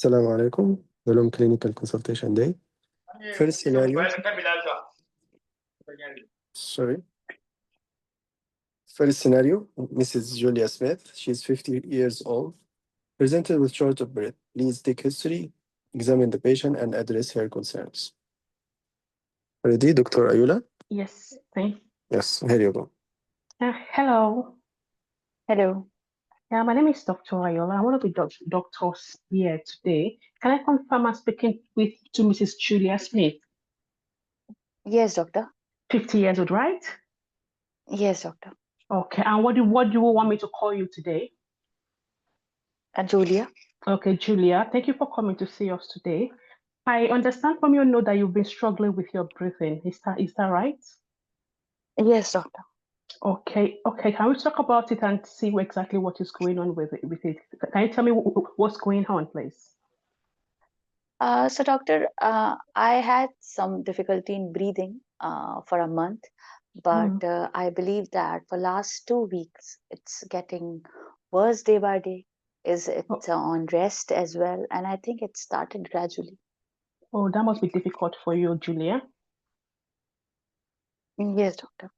Assalamu alaikum. The long clinical consultation day. First scenario. Sorry. First scenario, Mrs. Julia Smith. She's 50 years old. Presented with short of breath. Please take history, examine the patient, and address her concerns. Ready, Dr. Ayula? Yes, thank you. Yes, here you go. Hello. Hello. Yeah, my name is Dr. Ayola. I'm one of the doctors here today. Can I confirm I'm speaking to Mrs. Julia Smith? Yes, doctor. 50 years old, right? Yes, doctor. Okay, and what do you want me to call you today? Julia. Okay, Julia, thank you for coming to see us today. I understand from your note that you've been struggling with your breathing. Is that right? Yes, doctor. Okay, can we talk about it and see exactly what is going on with it? Can you tell me what's going on, please? So, doctor, I had some difficulty in breathing for a month, but I believe that for last 2 weeks, it's getting worse day by day. It's on rest as well, and I think it started gradually. Oh, that must be difficult for you, Julia. Yes, doctor.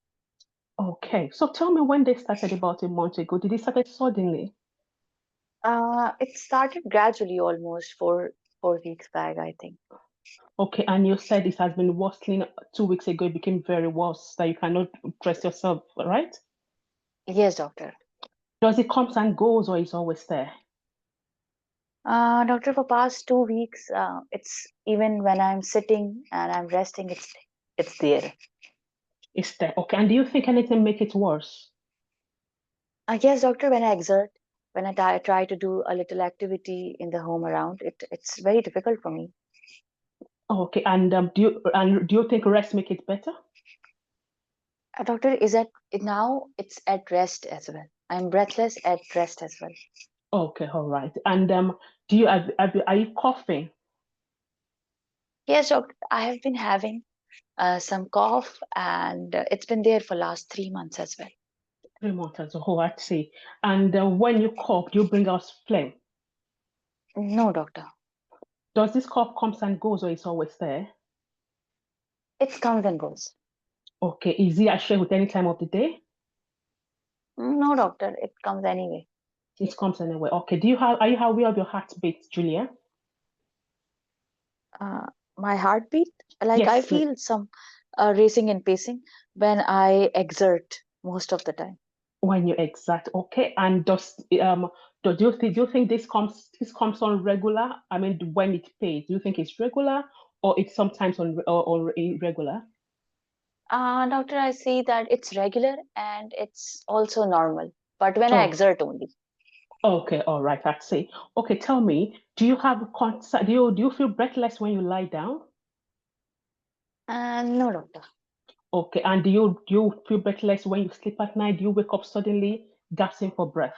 Okay, so tell me when they started about a month ago. Did it start suddenly? It started gradually, almost four weeks back, I think. Okay, and you said it has been worsening 2 weeks ago. It became very worse that you cannot dress yourself, right? Yes, doctor. Does it comes and goes or is always there? Doctor, for past 2 weeks, it's even when I'm sitting and I'm resting, it's there. It's there. Okay, and do you think anything make it worse? Yes, doctor, when I exert, when I try to do a little activity in the home around, it's very difficult for me. Okay, and do you think rest make it better? Doctor, is that now it's at rest as well. I'm breathless at rest as well. Okay, all right. And do you are you coughing? Yes, doctor, I have been having some cough, and it's been there for last 3 months as well. 3 months as a whole, I'd say. And when you cough, do you bring out phlegm? No, doctor. Does this cough comes and goes or it's always there? It comes and goes. Okay, is it shared with any time of the day? No, doctor, it comes anyway. It comes anyway. Okay, are you aware of your heartbeat, Julia? My heartbeat, like Yes, I feel some racing and pacing when I exert most of the time. when you exert, okay. And do you think this comes on regular? I mean, when it pays, do you think it's regular or it's sometimes or irregular? Doctor, I see that it's regular and it's also normal, but when I exert only. Okay, all right, I'd say. Okay, tell me, do you have concern? Do you feel breathless when you lie down? No, doctor. Okay, and do you feel breathless when you sleep at night? Do you wake up suddenly gasping for breath?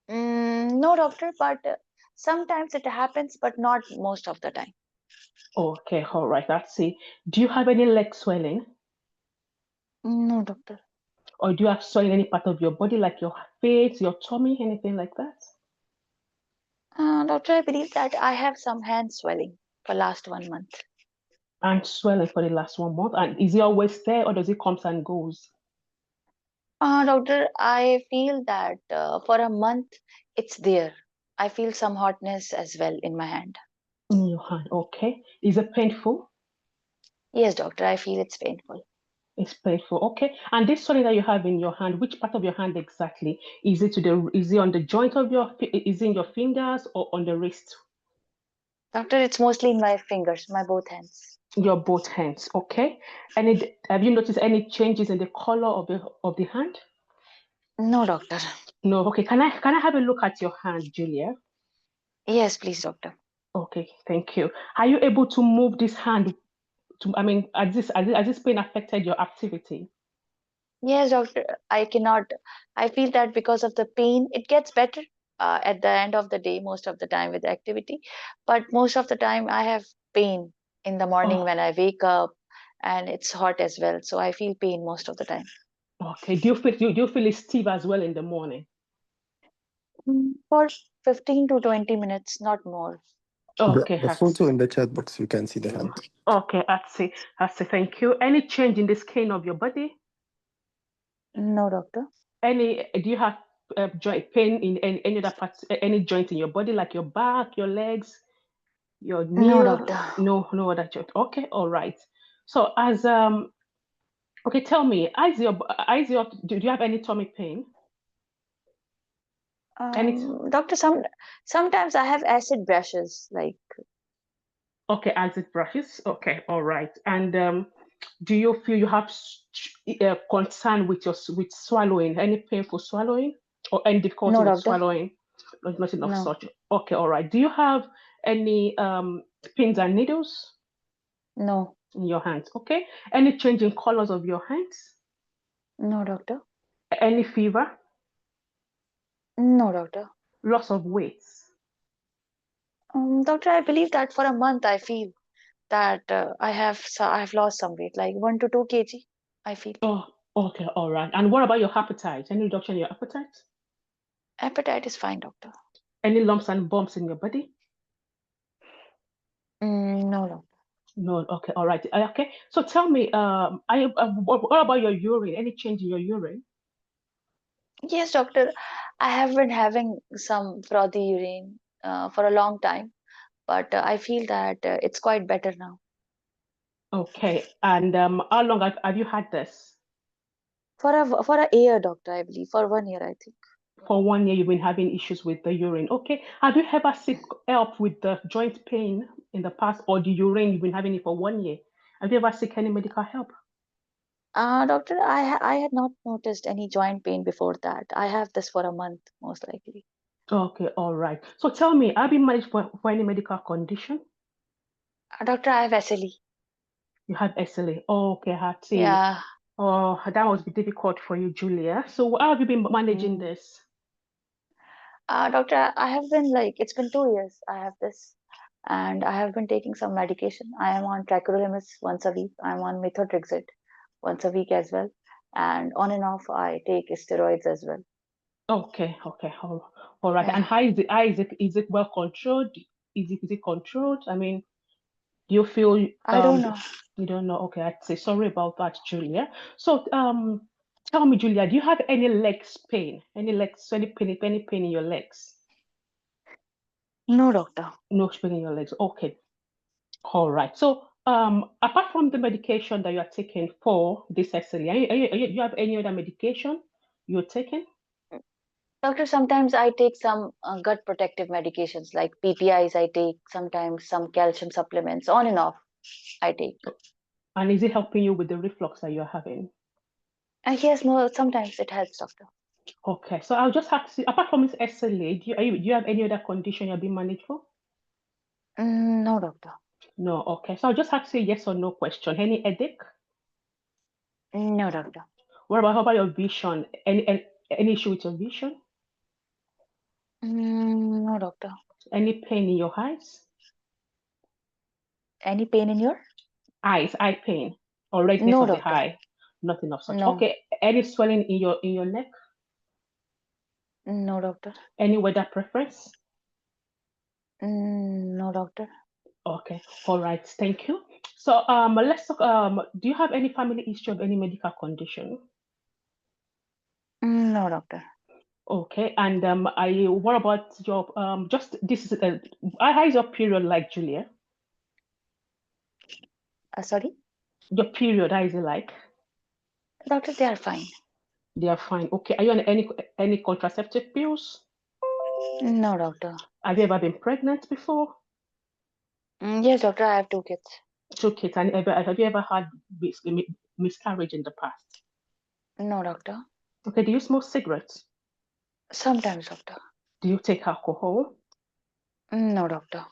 No, doctor, but sometimes it happens, but not most of the time. Okay, all right, let's see. Do you have any leg swelling? No, doctor. Or do you have swelling in any part of your body, like your face, your tummy, anything like that? Doctor, I believe that I have some hand swelling for last 1 month. And swelling for the last 1 month. And is it always there or does it comes and goes? Doctor, I feel that for a month it's there. I feel some hotness as well in my hand. In your hand, okay. Is it painful? Yes, doctor, I feel it's painful. It's painful, okay. And this swelling that you have in your hand, which part of your hand exactly? Is it on the joint of is it in your fingers or on the wrist? Doctor, it's mostly in my fingers, my both hands. Your both hands, okay. And have you noticed any changes in the color of the hand? No, doctor. No, okay. Can I have a look at your hand, Julia? Yes, please, doctor. Okay, thank you. Are you able to move this hand? Has this pain affected your activity? Yes, doctor. I cannot. I feel that because of the pain, it gets better at the end of the day, most of the time with the activity. But most of the time, I have pain in the morning when I wake up, and it's hot as well. So I feel pain most of the time. Okay. Do you feel it stiff as well in the morning? For 15 to 20 minutes, not more. Okay, The photo in the chat box, you can see the hand. okay, I see. Thank you. Any change in the skin of your body? No, doctor. Do you have joint pain in any other parts, any joint in your body, like your back, your legs, your knee? No, doctor. No other joint. Okay, all right. So okay, tell me, do you have any stomach pain? Any? Doctor, sometimes I have acid brushes, like. Okay, acid brushes. Okay, all right. And do you feel you have concern with with swallowing? Any painful swallowing or any difficulty No, with doctor. swallowing? Nothing of No. such. Okay, all right. Do you have any pins and needles No. in your hands? Okay. Any change in colors of your hands? No, doctor. Any fever? No, doctor. Loss of weight? Doctor, I believe that for a month I feel that I have lost some weight, like 1 to 2 kg. I feel Oh, okay, all right. And what about your appetite? Any reduction in your appetite? appetite is fine, doctor. Any lumps and bumps in your body? No, doctor. No, okay, all right. Okay, so tell me, what about your urine? Any change in your urine? Yes, doctor. I have been having some frothy urine for a long time, but I feel that it's quite better now. Okay, and how long have you had this? For a year, doctor, I believe. For 1 year, I think. For 1 year, you've been having issues with the urine. Okay, have you ever seek help with the joint pain in the past, or the urine you've been having it for 1 year? Have you ever seek any medical help? Doctor, I had not noticed any joint pain before that. I have this for a month, most likely. Okay, all right. So tell me, have you managed for any medical condition? Doctor, I have SLE. You have SLA. Okay, I see. Yeah. Oh, that must be difficult for you, Julia. So how have you been managing Mm. this? Doctor, I have been like, it's been 2 years I have this, and I have been taking some medication. I am on tacrolimus once a week. I'm on methotrexate once a week as well. And on and off, I take steroids as well. Okay, all right. And Yeah. is it well controlled? Is it controlled? I mean, do you feel I don't know. you don't know? Okay, I'd say sorry about that, Julia. So tell me, Julia, do you have any legs pain? Any pain in your legs? No, doctor. No pain in your legs. Okay, all right. So apart from the medication that you are taking for this SLE, you have any other medication you're taking? Doctor, sometimes I take some gut protective medications like PPIs. I take sometimes some calcium supplements. On and off, I take. And is it helping you with the reflux that you're having? Yes, no, sometimes it helps, doctor. Okay, so I'll just ask you, apart from this SLA, do you have any other condition you're being managed for? No, doctor. No, okay. So I'll just ask you a yes or no question. Any headache? No, doctor. How about your vision? Any issue with your vision? No, doctor. Any pain in your eyes? Any pain in your? Eye pain, or redness No, of the doctor. eye? Nothing of such. No. Okay. Any swelling in your neck? No, doctor. Any weather preference? No, doctor. Okay. All right. Thank you. So let's talk. Do you have any family history of any medical condition? No, doctor. Okay, and what about your just this is how is your period like, Julia? Sorry? Your period, how is it like? Doctor, they are fine. They are fine. Okay, are you on any contraceptive pills? No, doctor. Have you ever been pregnant before? Yes, doctor, I have 2 kids. 2 kids, and have you ever had miscarriage in the past? No, doctor. Okay, do you smoke cigarettes? Sometimes, doctor. Do you take alcohol? No, doctor.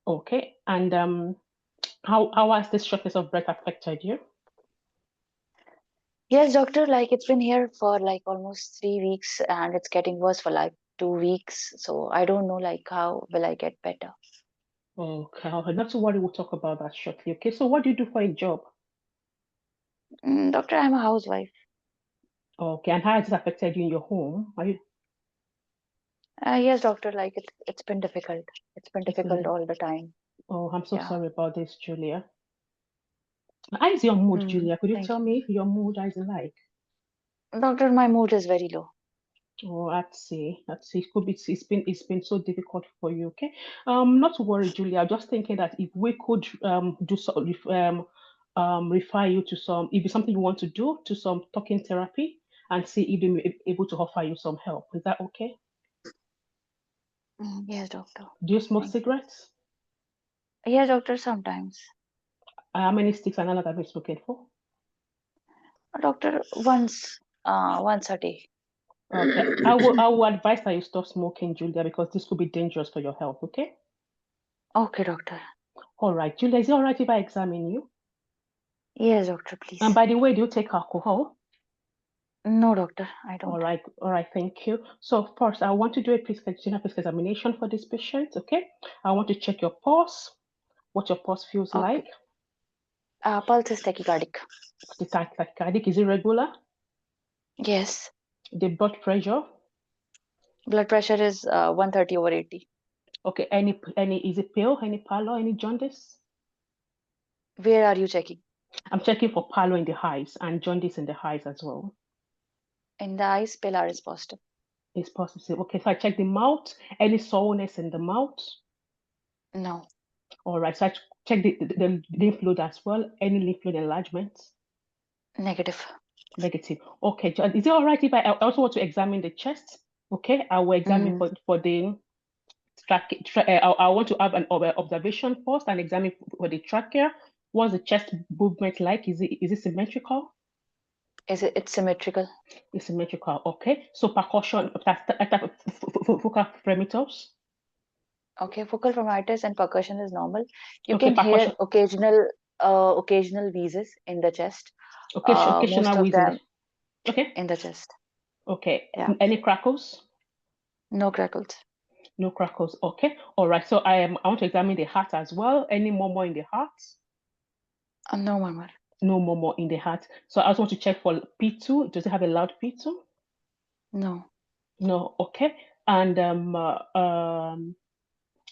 Okay, and how has this shortness of breath affected you? Yes, doctor, like it's been here for like almost 3 weeks and it's getting worse for like 2 weeks. So I don't know like how will I get better. Okay, not to worry, we'll talk about that shortly. Okay, so what do you do for a job? Doctor, I'm a housewife. Okay, and how has it affected you in your home? Are you Yes, doctor, like it's been difficult. It's been It's difficult been, all the time. oh, I'm so Yeah. sorry about this, Julia. How is your mood, Mm, Julia? Could you thank tell you. me your mood? How is it like? Doctor, my mood is very low. Oh, I'd say. It could be. It's been so difficult for you. Okay. Not to worry, Julia. I'm just thinking that if we could do so, refer you to some, if it's something you want to do, to some talking therapy, and see if they may be able to offer you some help. Is that okay? Yes, doctor. Do you smoke Thank you. cigarettes? Yes, doctor, sometimes. How many sticks and another have you smoking for? Doctor, once a day. Okay. I will advise that you stop smoking, Julia, because this could be dangerous for your health. Okay. Okay, doctor. All right, Julia. Is it all right if I examine you? Yes, doctor, And please. by the way, do you take alcohol? No, doctor, I All don't. right, thank you. So first, I want to do a general physical examination for this patient, okay? I want to check your pulse, what your pulse feels Okay. like. Pulse is tachycardic. The tachycardic is irregular. Yes. The blood pressure, Blood pressure is 130/80. okay, any is it pale, any pallor, any jaundice? Where are you checking? I'm checking for pallor in the eyes and jaundice in the eyes as well. In the eyes, pillar is positive. It's positive. Okay, so I check the mouth, any soreness in the mouth. No. All right, so I check the lymph node as well, any lymph node enlargement. Negative. Negative. Okay, is it all right if I also want to examine the chest? Okay, I will examine Mm-hmm. for the I want to have an observation first and examine for the trachea. What's the chest movement like? Is it symmetrical? It's symmetrical? It's symmetrical. Okay. So percussion, focal parameters. Okay, focal pharyngitis and percussion is normal. You Okay, can hear percussion. occasional wheezes in the chest. Most Occasional of wheezing. them Okay. in the chest. Okay. Yeah, Any crackles? no crackles. No crackles. Okay. All right. So I want to examine the heart as well. Any murmur in the heart? No murmur. No murmur in the heart. So I also want to check for P2. Does it have a loud P2? No. No. Okay. And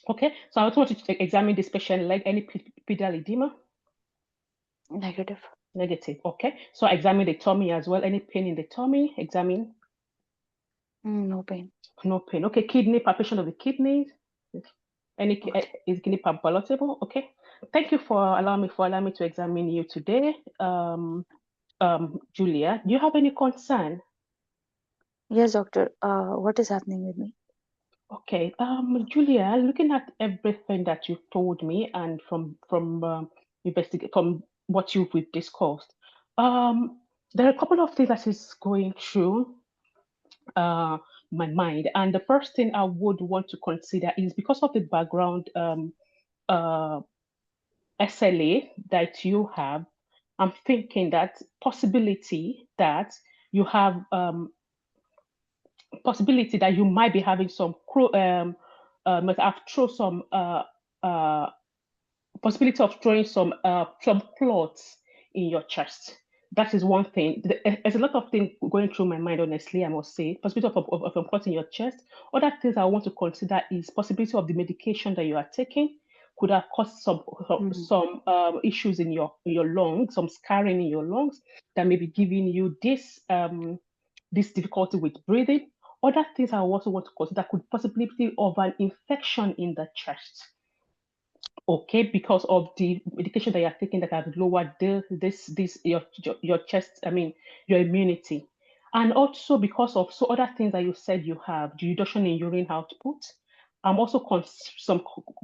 okay. So I also want to examine this patient leg. Any pedal edema? Negative. Negative. Okay. So I examine the tummy as well. Any pain in the tummy? Examine. No pain. No pain. Okay. Kidney, palpation of the kidneys. Any Okay. is kidney palatable? Okay. Thank you for allowing me to examine you today. Julia, do you have any concern? Yes, doctor. What is happening with me? Okay, Julia, looking at everything that you've told me and from investigate from what we've discussed, there are a couple of things that is going through uh, my mind, and the first thing I would want to consider is because of the background uh, SLA that you have. I'm thinking that you have possibility that you might be having some might have thrown some uh, possibility of throwing some clots in your chest. That is one thing. There's a lot of things going through my mind, honestly, I must say. Possibility of clot in your chest. Other things I want to consider is possibility of the medication that you are taking could have caused Mhm. some issues in your lungs, some scarring in your lungs that may be giving you this difficulty with breathing. Other things I also want to consider could possibly be of an infection in the chest. Okay, because of the medication that you're taking that have lowered your chest, I mean your immunity. And also because of other things that you said you have, the reduction in urine output. I'm also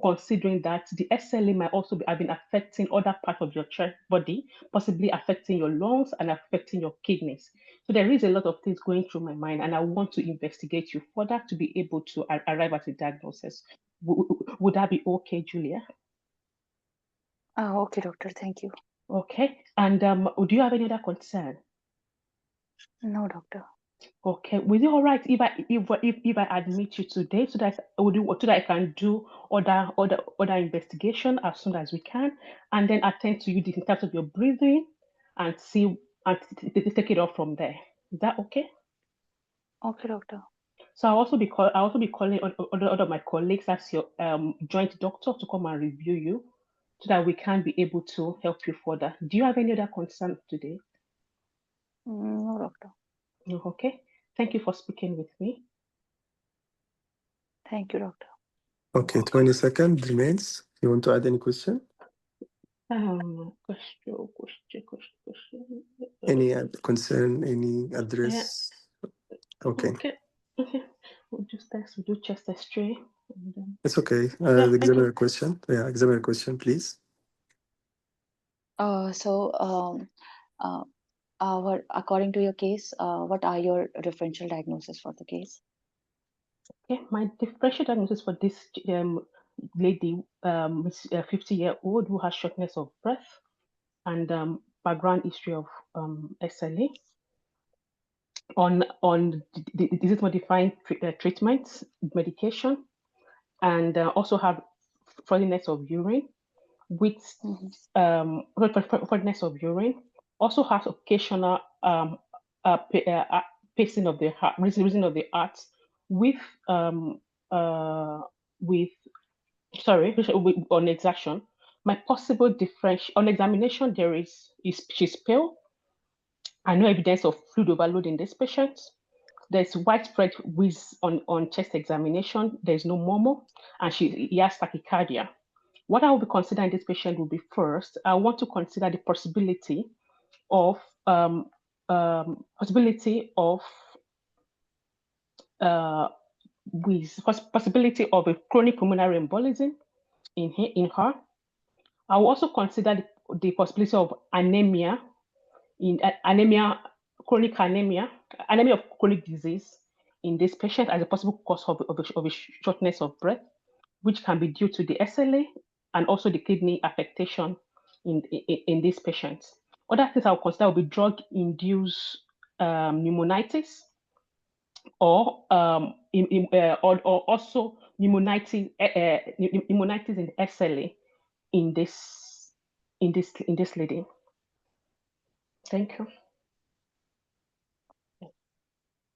considering that the SLA might also have been affecting other parts of your chest body, possibly affecting your lungs and affecting your kidneys. So there is a lot of things going through my mind, and I want to investigate you further to be able to arrive at a diagnosis. Would that be okay, Julia? Okay, doctor. Thank you. Okay. And do you have any other concern? No, doctor. Okay. Was it all right if I admit you today so that I can do other investigation as soon as we can, and then attend to you in terms of your breathing and see and take it off from there. Is that okay? Okay, doctor. So I'll also be calling other of my colleagues as your joint doctor to come and review you, so that we can be able to help you further. Do you have any other concern today? No, doctor. No. Okay. Thank you for speaking with me. Thank you, doctor. Okay, 20 seconds remains. You want to add any question? Question. Any concern, any address? Okay. Okay. We'll do chest X-ray. It's okay. Yeah, The examiner question. Yeah, examiner question, please. According to your case, what are your differential diagnosis for the case? Okay, my differential diagnosis for this lady, 50-year-old who has shortness of breath and background history of SLA. On the disease-modifying treatments, medication, and also have furthiness of urine, with furthiness of urine. Also has occasional pacing of the heart, rhythm of the heart, with on exaction. My possible differential on examination, she's pale. I no evidence of fluid overload in this patient. There's widespread wheeze on chest examination. There's no murmur, and he has tachycardia. What I will be considering this patient will be first, I want to consider the possibility of possibility of a chronic pulmonary embolism in her. I will also consider the possibility of anemia, chronic anemia of chronic disease in this patient as a possible cause of a shortness of breath, which can be due to the SLA and also the kidney affectation in these patients. Other things I will consider will be drug-induced pneumonitis, or also pneumonitis in SLA in this lady. Thank you.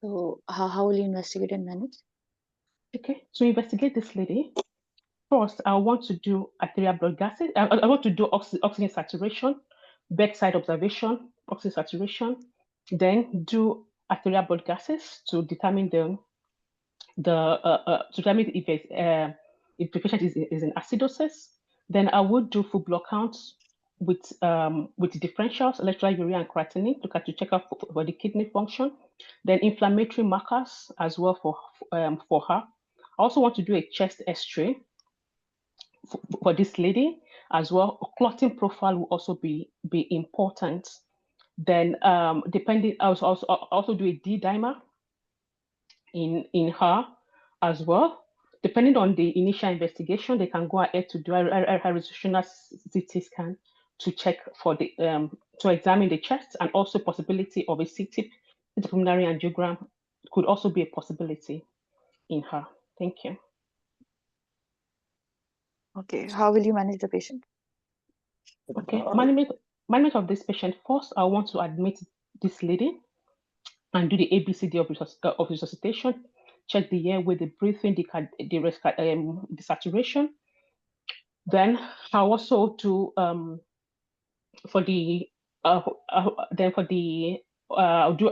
So how will you investigate and manage? Okay, to investigate this lady, first I want to do arterial blood gases. I want to do oxygen saturation, bedside observation, oxygen saturation, then do arterial blood gases to determine if the patient is in acidosis. Then I would do full blood counts with differentials, electrolyte, and creatinine to check out for the kidney function. Then inflammatory markers as well for her. I also want to do a chest X-ray for this lady as well. Clotting profile will also be important. Then depending, I also do a D-dimer in her as well. Depending on the initial investigation, they can go ahead to do a resolutional CT scan to check for the to examine the chest, and also possibility of a CT pulmonary angiogram could also be a possibility in her. Thank you. Okay, how will you manage the patient? Okay, management of this patient. First, I want to admit this lady and do the ABCD of resuscitation. Check the airway, the breathing, the saturation. Then I also do I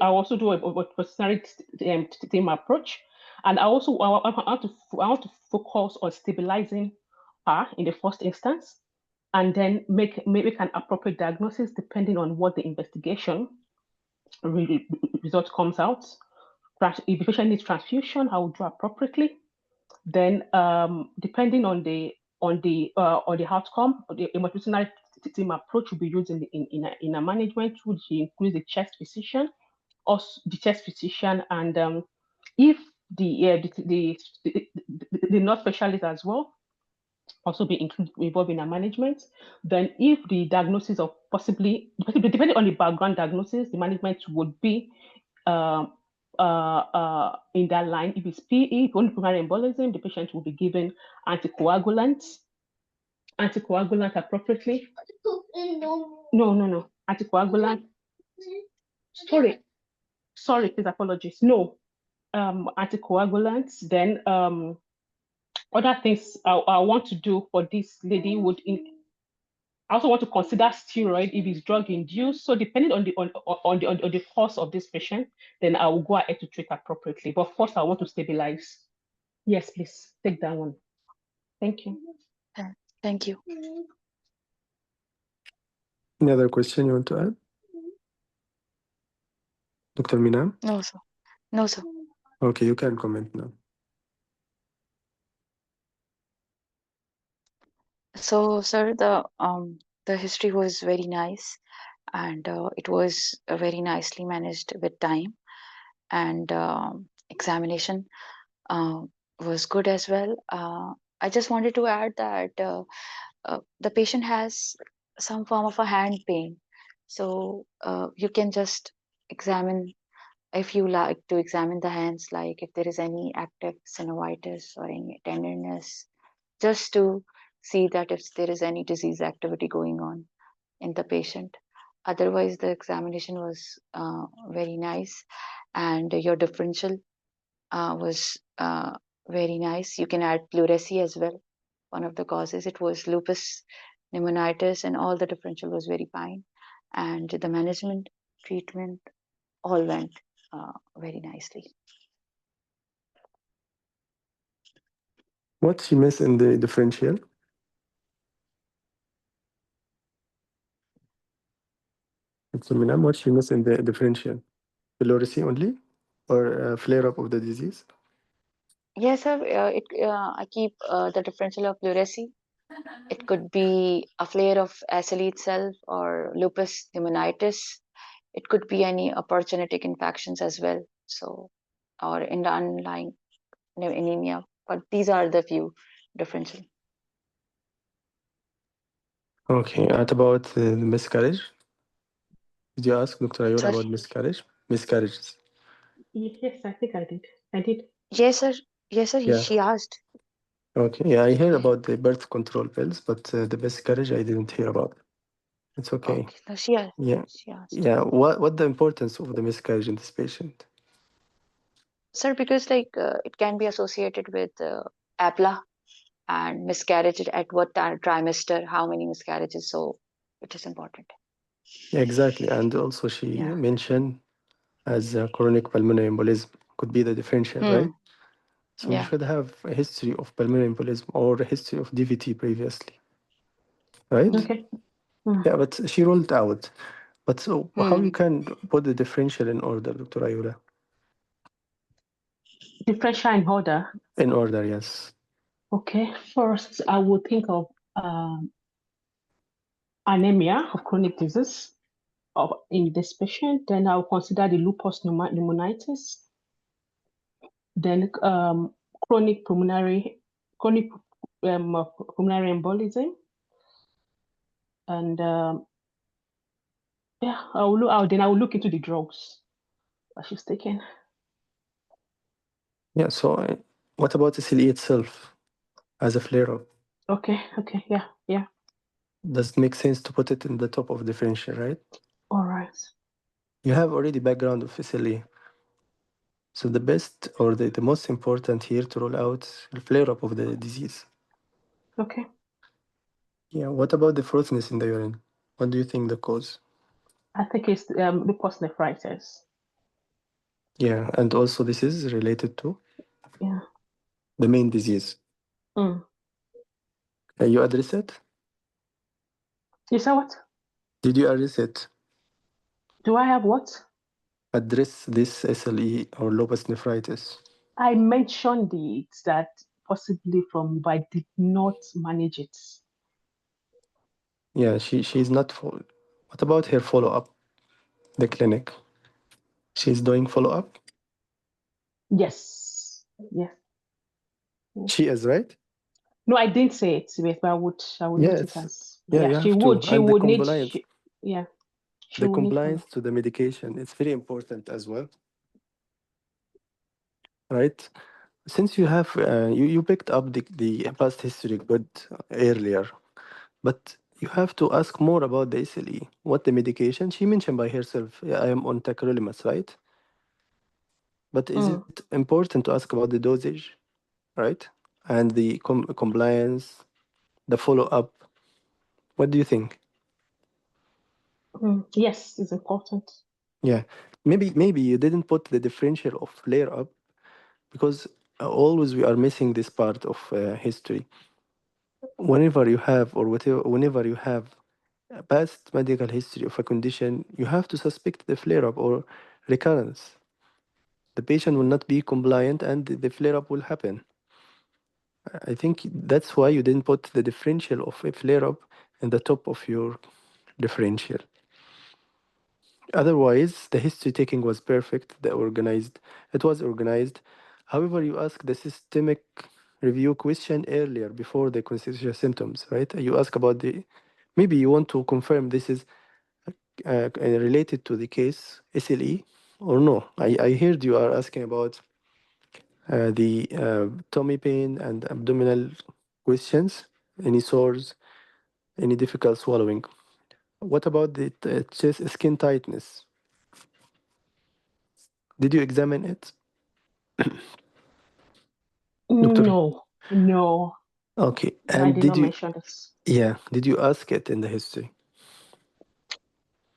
also do a personality team approach, and I want to focus on stabilizing her in the first instance, and then make an appropriate diagnosis depending on what the investigation result comes out. If the patient needs transfusion, I will do appropriately. Then, depending on the outcome, the multidisciplinary team approach will be used in a management, which includes the chest physician, and if the nurse specialist as well also be involved in a management. Then, if the diagnosis of possibly depending on the background diagnosis, the management would be in that line. If it's PE, only pulmonary embolism, the patient will be given anticoagulant appropriately. No. Anticoagulant. Sorry, please, apologies. No. anticoagulants. Then other things I want to do for this lady I also want to consider steroid if it's drug induced. So depending on the course of this patient, then I will go ahead to treat appropriately. But first, I want to stabilize. Yes, please take that one. Thank you. Thank you. Any other question you want to add? Dr. Minam? No, sir. No, sir. Okay, you can comment now. So, sir, the history was very nice, and it was very nicely managed with time, and examination uh, was good as well. I just wanted to add that the patient has some form of a hand pain, so you can just examine, if you like to examine the hands, like if there is any active synovitis or any tenderness, just to see that if there is any disease activity going on in the patient. Otherwise, the examination was very nice, and your differential was very nice. You can add pleurisy as well. One of the causes, it was lupus pneumonitis, and all the differential was very fine. And the management, treatment, all went very nicely. What she missed in the differential? Dr. Minam, what she missed in the differential? Pleurisy only? Or flare-up of the disease? Yes, sir. I keep the differential of pleurisy. It could be a flare of SLE itself or lupus pneumonitis. It could be any opportunistic infections as well. So, or in the underlying anemia. But these are the few differential. Okay, what about the miscarriage? Did you ask Dr. Ayur Sorry. about miscarriage? Miscarriages. Yes, I think I did. I did. Yes, sir. Yes, sir. Yeah. She asked. Okay, yeah, I heard about the birth control pills, but the miscarriage I didn't hear about. It's okay. Okay. No, she asked. Yeah. She asked. Yeah. What the importance of the miscarriage in this patient? Sir, because like it can be associated with APLA and miscarriage at what trimester, how many miscarriages. So it is important. Yeah, exactly. And also she Yeah. mentioned as chronic pulmonary embolism could be the differential, right? So you Yeah. should have a history of pulmonary embolism or a history of DVT previously, right? Okay. Yeah, but she ruled out. But so how you Hmm. can put the differential in order, Dr. Ayula? Differential in order. In order, yes. Okay. First, I would think of anemia of chronic disease in this patient. Then I'll consider the lupus pneumonitis. Then chronic pulmonary embolism. And yeah, I will look into the drugs that she's taking. Yeah, so what about the SLE itself as a flare-up? Okay, yeah. Does it make sense to put it in the top of differential, right? All right. You have already background of SLE. So the best or the most important here to rule out the flare-up of the disease. Okay. Yeah, what about the frothiness in the urine? What do you think the cause? I think it's lupus nephritis. Yeah, and also this is related to Yeah. the main disease. Mm. You address it? You said what? Did you address it? Do I have what? Address this SLE or lupus nephritis? I mentioned it that possibly from, but I did not manage it. Yeah, she's not full. What about her follow-up? The clinic. She's doing follow-up? Yes. Yes. She is, right? No, I didn't say it, but I would note it Yes. as Yeah, you she have to. would. She And the would need compliance. yeah. She The would need compliance to the medication, it's very important as well, right? Since you have you picked up the past history good earlier, but you have to ask more about the SLE. What the medication? She mentioned by herself, yeah, I am on tacrolimus, right? But is it important to ask about the dosage, right? And the compliance, the follow-up? What do you think? Yes, it's important. Yeah, maybe you didn't put the differential of flare-up because always we are missing this part of history. Whenever you have or whenever you have a past medical history of a condition, you have to suspect the flare-up or recurrence. The patient will not be compliant and the flare-up will happen. I think that's why you didn't put the differential of a flare-up in the top of your differential. Otherwise, the history taking was perfect, it was organized. However, you ask the systemic review question earlier before the constitutional symptoms, right? You ask about maybe you want to confirm this is related to the case SLE or no. I heard you are asking about the tummy pain and abdominal questions, any sores, any difficult swallowing. What about the chest skin tightness? Did you examine it, doctor? No, Okay, I and did not mention this. did you ask it in the history?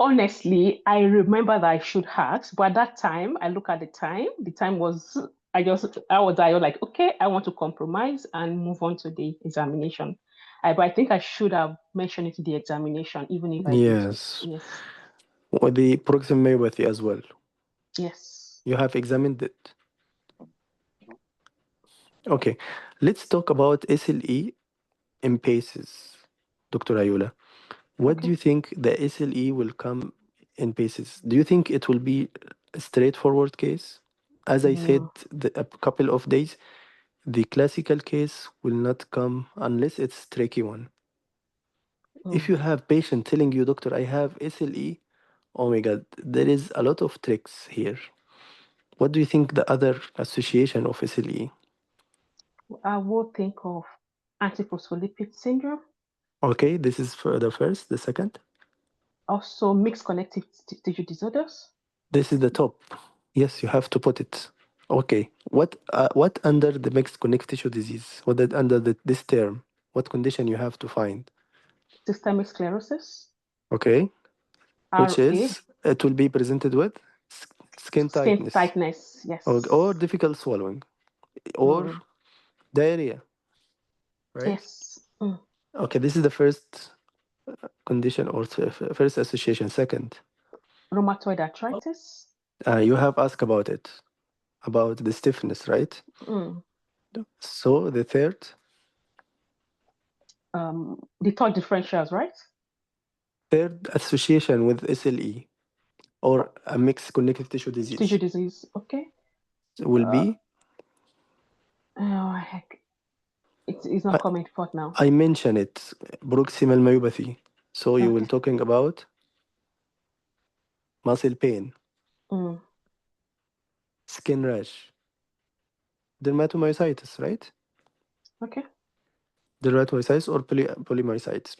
Honestly, I remember that I should ask, but at that time, I look at the time. The time was I was like, okay, I want to compromise and move on to the examination. But I think I should have mentioned it in the examination, even if I did. Yes. Yes, Or the proximal myopathy as well. yes. You have examined it. Okay, let's talk about SLE in paces, Dr. Ayula. What do Okay. you think the SLE will come in paces? Do you think it will be a straightforward case? As I said No. a couple of days, the classical case will not come unless it's tricky one. If you have patient telling you, doctor, I have SLE, oh my God, there is a lot of tricks here. What do you think the other association of SLE? I will think of antiphospholipid syndrome, Okay, this is for the first. The second, also mixed connective tissue disorders. this is the top. Yes, you have to put it. Okay, what under the mixed connective tissue disease? What that under this term? What condition you have to find? Systemic sclerosis, Okay, which RA, is it will be presented with skin skin tightness tightness. or Yes. difficult swallowing or Mm. diarrhea, right? Yes. Okay, this is the first condition or first association. Second, Rheumatoid arthritis. you have asked about it, about the stiffness, right? Mm. So the third, The third differentials, right? third association with SLE or a mixed connective tissue Tissue disease disease. Okay. will be, Oh heck, it's not I, coming forth now. I mentioned it, proximal myopathy. So you will Okay. talking about muscle pain, Mm. skin rash, dermatomyositis, right? Okay. Dermatomyositis or polymyositis.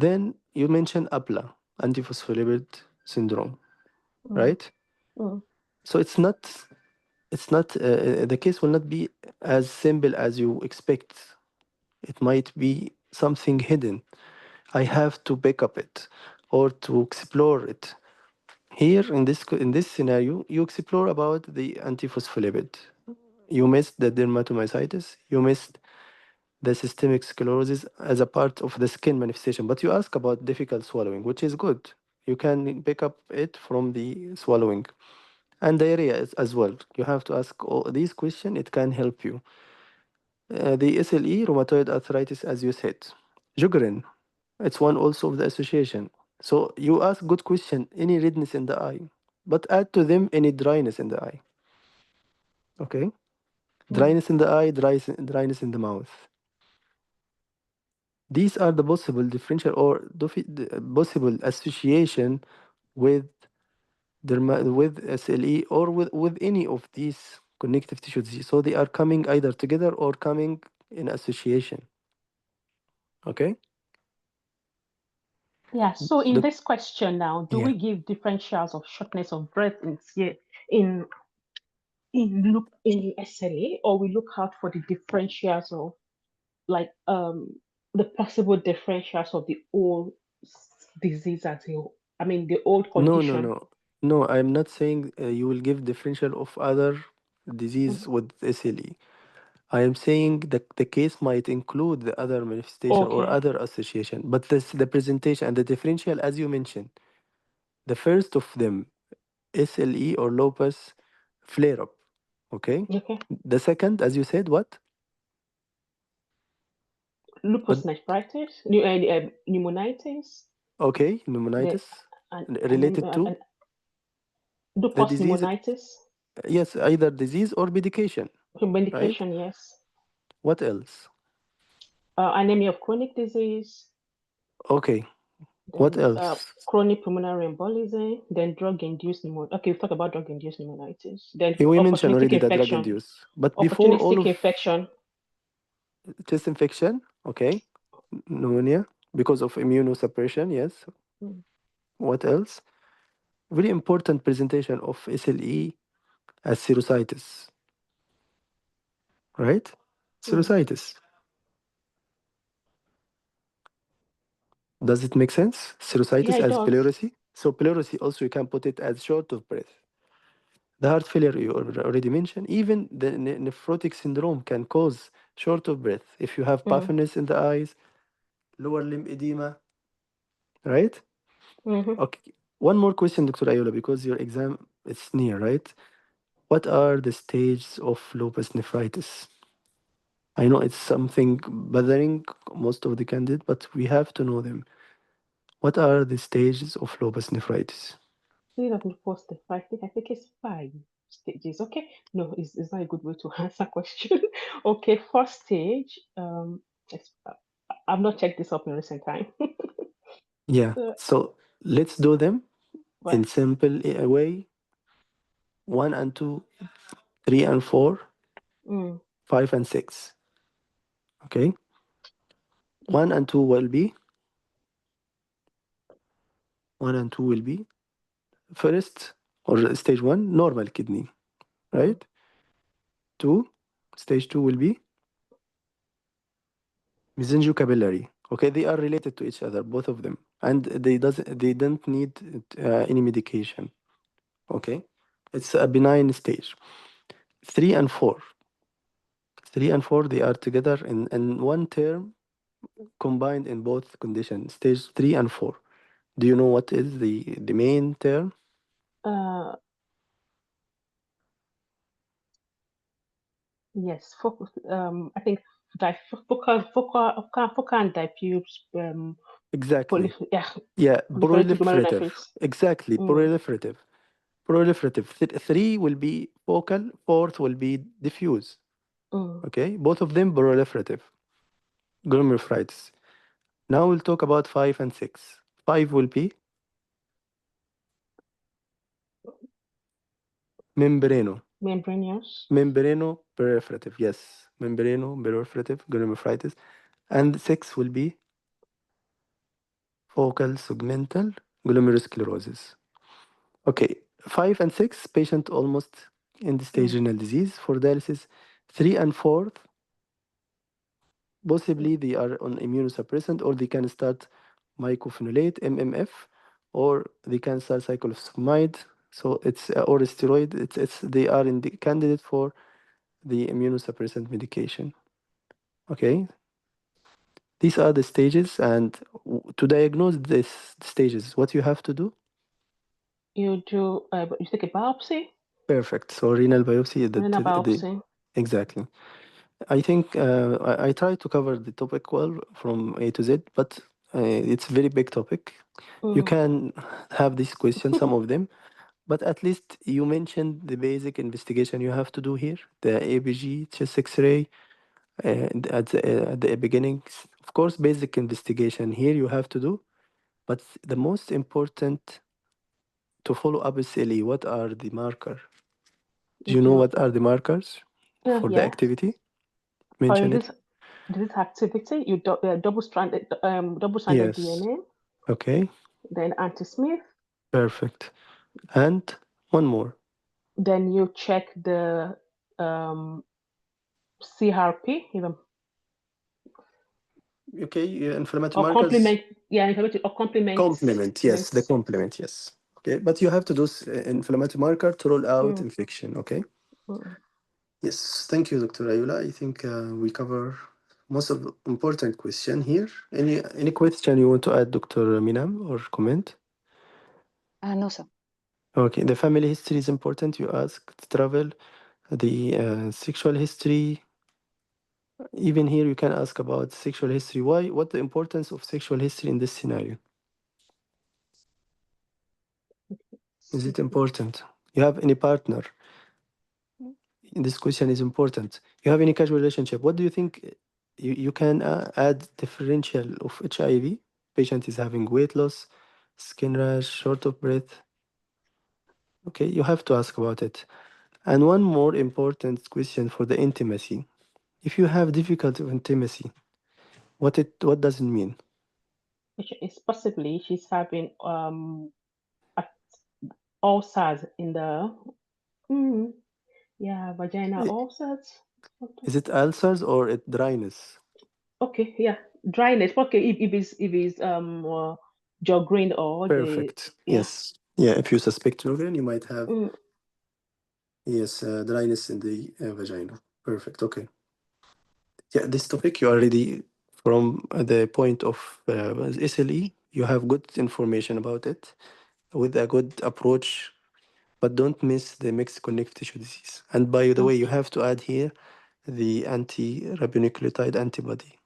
Then you mentioned APLA, antiphospholipid syndrome, Mm. right? Mm. So it's not the case will not be as simple as you expect. It might be something hidden. I have to pick up it or to explore it. Here in this scenario, you explore about the antiphospholipid. You missed the dermatomyositis. You missed the systemic sclerosis as a part of the skin manifestation. But you ask about difficult swallowing, which is good. You can pick up it from the swallowing. And diarrhea as well. You have to ask all these questions. It can help you. The SLE, rheumatoid arthritis, as you said. Sjogren, it's one also of the association. So you ask good question, any redness in the eye, but add to them any dryness in the eye. Okay? Mm. Dryness in the eye, dryness in the mouth. These are the possible differential or the possible association with with SLE or with any of these connective tissue disease. So they are coming either together or coming in association. Okay? Yeah. So in The, this question now, do yeah. we give differentials of shortness of breath in in SLA, or we look out for the differentials of like the possible differentials of the old disease as a whole. I mean the old No, condition. no. I'm not saying you will give differential of other disease Mhm. with SLE. I am saying that the case might include the other manifestation or Okay. other association, but the presentation and the differential, as you mentioned, the first of them, SLE or lupus flare up. Okay. Okay. The second, as you said, what? Lupus What? nephritis, pneumonitis, Okay, the pneumonitis and then related to the lupus disease. pneumonitis, Yes, either disease or medication, right? medication, yes. What else? Anemia of chronic disease, Okay, what then else? chronic pulmonary embolism, then drug-induced pneumonia. Okay, we've talked about drug-induced pneumonitis. Then We mentioned opportunistic already the drug infection, induced, but before all opportunistic of infection. chest infection, okay, pneumonia because of immunosuppression, yes. Mm. What else? Very important presentation of SLE as serositis, right? Mm. Serositis. Does it make sense? Yeah, Serositis it as does. pleurisy. So pleurisy also you can put it as short of breath. The heart failure you already mentioned. Even the nephrotic syndrome can cause short of breath if you have Mm. puffiness in the eyes, lower limb edema, right? Mm-hmm. Okay. One more question, Dr. Ayola, because your exam is near, right? What are the stages of lupus nephritis? I know it's something bothering most of the candidates, but we have to know them. What are the stages of lupus nephritis? Stage of lupus nephritis, I think it's 5 stages. Okay, no, it's not a good way to answer question. Okay, first stage. I've not checked this up in recent time. Yeah. Uh, So let's do them in right. simple way. One and two, three and four, Mm. five and six. Okay. One and two will be one and two will be first or stage one, normal kidney, Mm. right? Two, stage two will be mesengiocapillary. Okay, they are related to each other, both of them, and they don't need any medication. Okay, it's a benign stage. Three and four, three and four, they are together in one term, combined in both conditions. Stage three and four. Do you know what is the main term? Uh, yes. Focus. I think focal and diffuse Exactly. yeah, Yeah, proliferative proliferative. glomerulonephritis. Exactly, Mm. proliferative. Proliferative. Three will be focal, fourth will be diffuse. Mm. Okay, both of them proliferative. Glomerulonephritis. Now we'll talk about five and six. Five will be membrano. Membranous. Membrano proliferative. Yes, membrano proliferative glomerulonephritis. And six will be focal segmental glomerulosclerosis. Okay, five and six, patient almost end stage Mm. renal disease for dialysis. Three and fourth, Mm. possibly they are on immunosuppressant or they can start mycophenolate, MMF, or they can start cyclophosphamide. So it's or steroid. It's they are in the candidate for the immunosuppressant medication. Okay, these are the stages, and to diagnose these stages, what you have to do? You take a biopsy, Perfect. So renal biopsy, renal the biopsy. exactly. I think I try to cover the topic well from A to Z, but it's very big topic. You Mm. can have these questions, some of them, but at least you mentioned the basic investigation you have to do here, the ABG, chest X-ray, at the beginning. Of course, basic investigation here you have to do, but the most important to follow up is LE. What are the marker? Do you know Okay. what are the markers for the Yes. activity? For Mention it. this activity, you double-stranded Yes. DNA, Okay. then anti-Smith, Perfect. And one more. Then you check the CRP, even Okay, inflammatory or markers. complement. Yeah, inflammatory or Complement, yes, the complement, yes. Okay, but you have to do inflammatory marker to rule out Mm, infection. Okay. mm. Yes, thank you, Dr. Ayula. I think we cover most of the important question here. Any question you want to add, Dr. Minam, or comment? No, sir. Okay, the family history is important. You asked travel, the sexual history. Even here, you can ask about sexual history. Why? What the importance of sexual history in this scenario? Is it important? You have any partner? This question is important. You have any casual relationship? What do you think you can add differential of HIV? Patient is having weight loss, skin rash, short of breath. Okay, you have to ask about it. And one more important question for the intimacy. If you have difficulty of intimacy, what does it mean? It's possibly she's having ulcers in the mm, yeah, vagina I- ulcers. Is it ulcers or it dryness? Okay, yeah, dryness. Okay, if it's jaw grain or the Perfect. yeah. Yes. Yeah, if you suspect children, you might have, Mm, yes, dryness in the vagina. Perfect. Okay. Yeah, this topic you already from the point of SLE, you have good information about it with a good approach, but don't miss the mixed connective tissue disease. And by the way, you have to add here the anti-ribonucleotide antibody,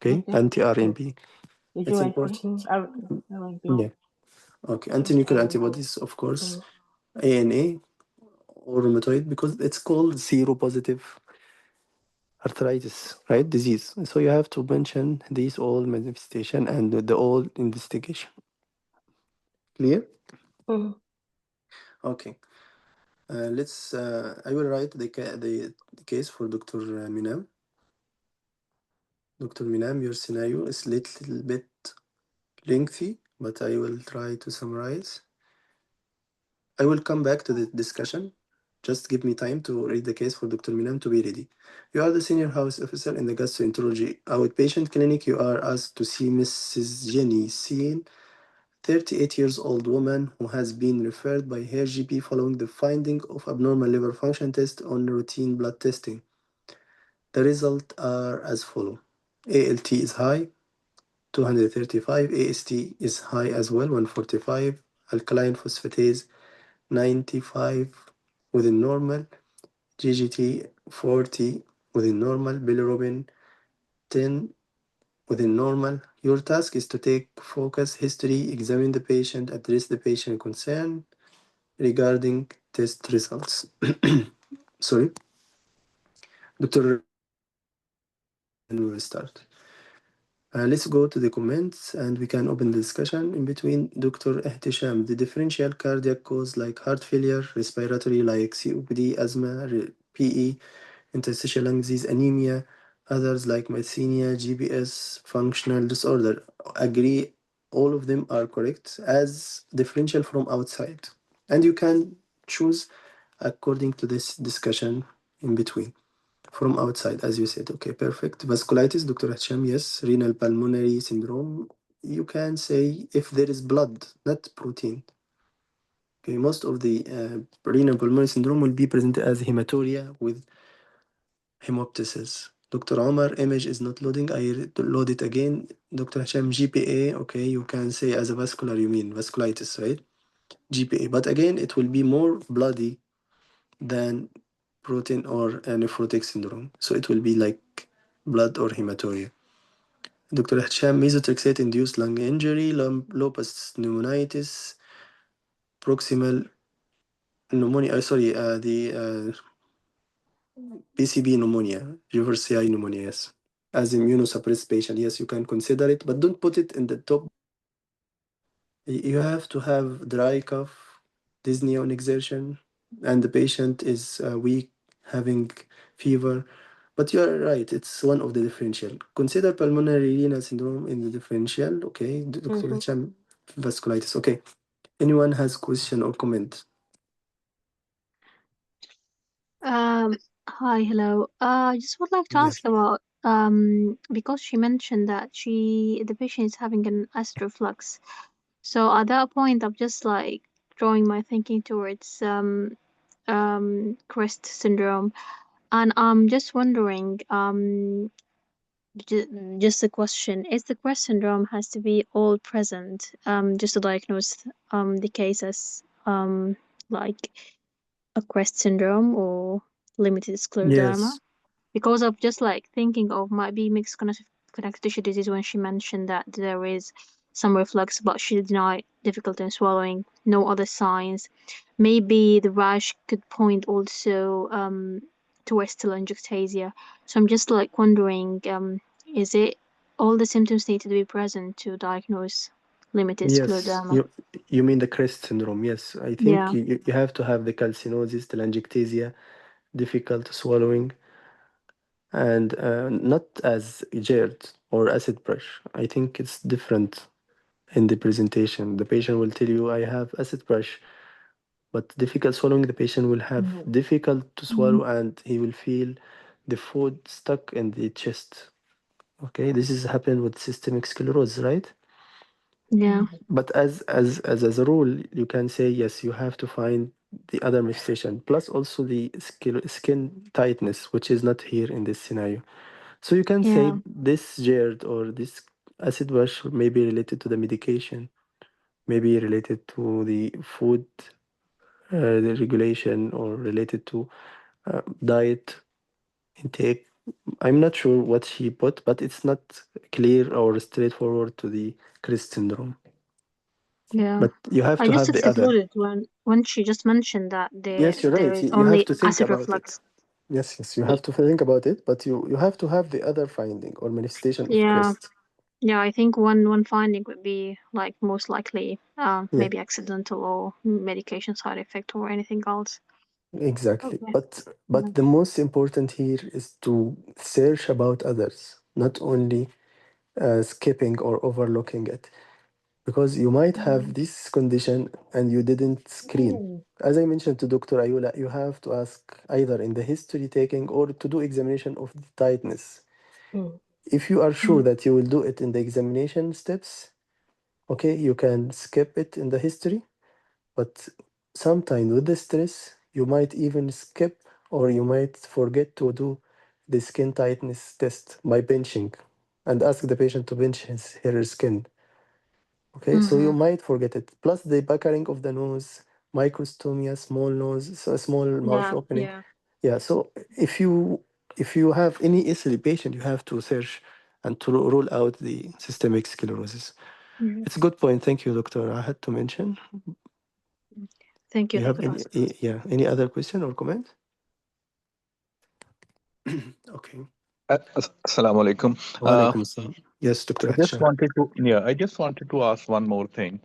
okay, okay. anti-RNB. The It's UNP. important. RNP. Yeah. Okay, anti-nuclear RNP. antibodies, of course, Mm, ANA or rheumatoid because it's called seropositive arthritis, right? Disease. So you have to mention these all manifestation and the all investigation. Clear? mm, Okay. Let's. I will write the case for Dr. Minam. Dr. Minam, your scenario is little bit lengthy, but I will try to summarize. I will come back to the discussion. Just give me time to read the case for Dr. Minam to be ready. You are the senior house officer in the gastroenterology outpatient clinic. You are asked to see Mrs. Jenny Seen, 38 years old woman who has been referred by her GP following the finding of abnormal liver function test on routine blood testing. The results are as follow. ALT is high, 235. AST is high as well, 145. Alkaline phosphatase, 95 within normal. GGT, 40 within normal. Bilirubin, 10 within normal. Your task is to take focus history, examine the patient, address the patient concern regarding test results. Sorry, Dr. And we will start. Let's go to the comments and we can open the discussion in between Dr. Ihtisham. The differential cardiac cause like heart failure, respiratory like COPD, asthma, PE, interstitial lung disease, anemia, others like myasthenia, GBS, functional disorder. Agree, all of them are correct as differential from outside. And you can choose according to this discussion in between. From outside, as you said. Okay, perfect. Vasculitis, Dr. Hasham, yes. Renal pulmonary syndrome. You can say if there is blood, not protein. Okay, most of the renal pulmonary syndrome will be presented as hematuria with hemoptysis. Dr. Omar, image is not loading. I load it again. Dr. Hasham, GPA. Okay, you can say as a vascular, you mean vasculitis, right? GPA. But again, it will be more bloody than protein or nephrotic syndrome. So it will be like blood or hematuria. Dr. Hisham, methotrexate induced lung injury, lupus pneumonitis, proximal pneumonia, the PCB pneumonia, reverse CI pneumonia, yes. As immunosuppressed patient, yes, you can consider it, but don't put it in the top. You have to have dry cough, dyspnea on exertion, and the patient is weak, having fever. But you are right, it's one of the differential. Consider pulmonary renal syndrome in the differential, okay? Dr. mm-hmm. Hisham, vasculitis, okay. Anyone has question or comment? Um, Hi, hello. I just would like to Yes. ask about because she mentioned that the patient is having an acid reflux. So at that point, I'm just like drawing my thinking towards CREST syndrome, and I'm just wondering just a question: is the CREST syndrome has to be all present just to diagnose the case as like a CREST syndrome or limited scleroderma? Yes. Because of just like thinking of might be mixed connective tissue disease when she mentioned that there is some reflux, but she denied difficulty in swallowing, no other signs. Maybe the rash could point also towards telangiectasia. So I'm just like wondering, is it all the symptoms need to be present to diagnose limited Yes. scleroderma? You mean the CREST syndrome? Yes. I think Yeah, you have to have the calcinosis, telangiectasia, difficult swallowing, and not as GERD or acid brush. I think it's different in the presentation. The patient will tell you, I have acid brush, but difficult swallowing, the patient will have Mm. difficult to mm, swallow and he will feel the food stuck in the chest. Okay, this is happened with systemic sclerosis, right? yeah, Mm. But as a rule, you can say yes, you have to find the other manifestation, plus also the skin tightness, which is not here in this scenario. So you can say yeah, this GERD or this acid wash may be related to the medication, maybe related to the food the regulation or related to diet intake. I'm not sure what she put, but it's not clear or straightforward to the CRISP syndrome. yeah. But you have I to just have the other. excluded when she just mentioned that Yes, you're there right. is You have only to think acid about it. reflux. Yes, yes, you have to think about it, but you have to have the other finding or manifestation of Yeah, CRISP. yeah. I think one finding would be like most likely, Yeah, maybe accidental or medication side effect or anything else. exactly. Okay. But Yeah. the most important here is to search about others, not only skipping or overlooking it. Because you might have Mm, this condition and you didn't screen. Mm. As I mentioned to Dr. Ayula, you have to ask either in the history taking or to do examination of the tightness. Mm. If you are sure mm, that you will do it in the examination steps, okay, you can skip it in the history, but sometimes with the stress, you might even skip or you might forget to do the skin tightness test by benching and ask the patient to bench her skin. Okay, so you mm-hmm. might forget it. Plus the puckering of the nose, microstomia, small nose, so a small mouth Yeah, opening. yeah, Yeah, so if you have any SLE patient, you have to search and to rule out the systemic sclerosis. yeah. It's a good point. Thank you, doctor. I had to mention. Thank you, You have Dr. any Oscar. yeah, any other question or comment? Okay. Assalamu alaikum. Walaikum assalam. Yes, Dr. Hisham. I just wanted to ask one more thing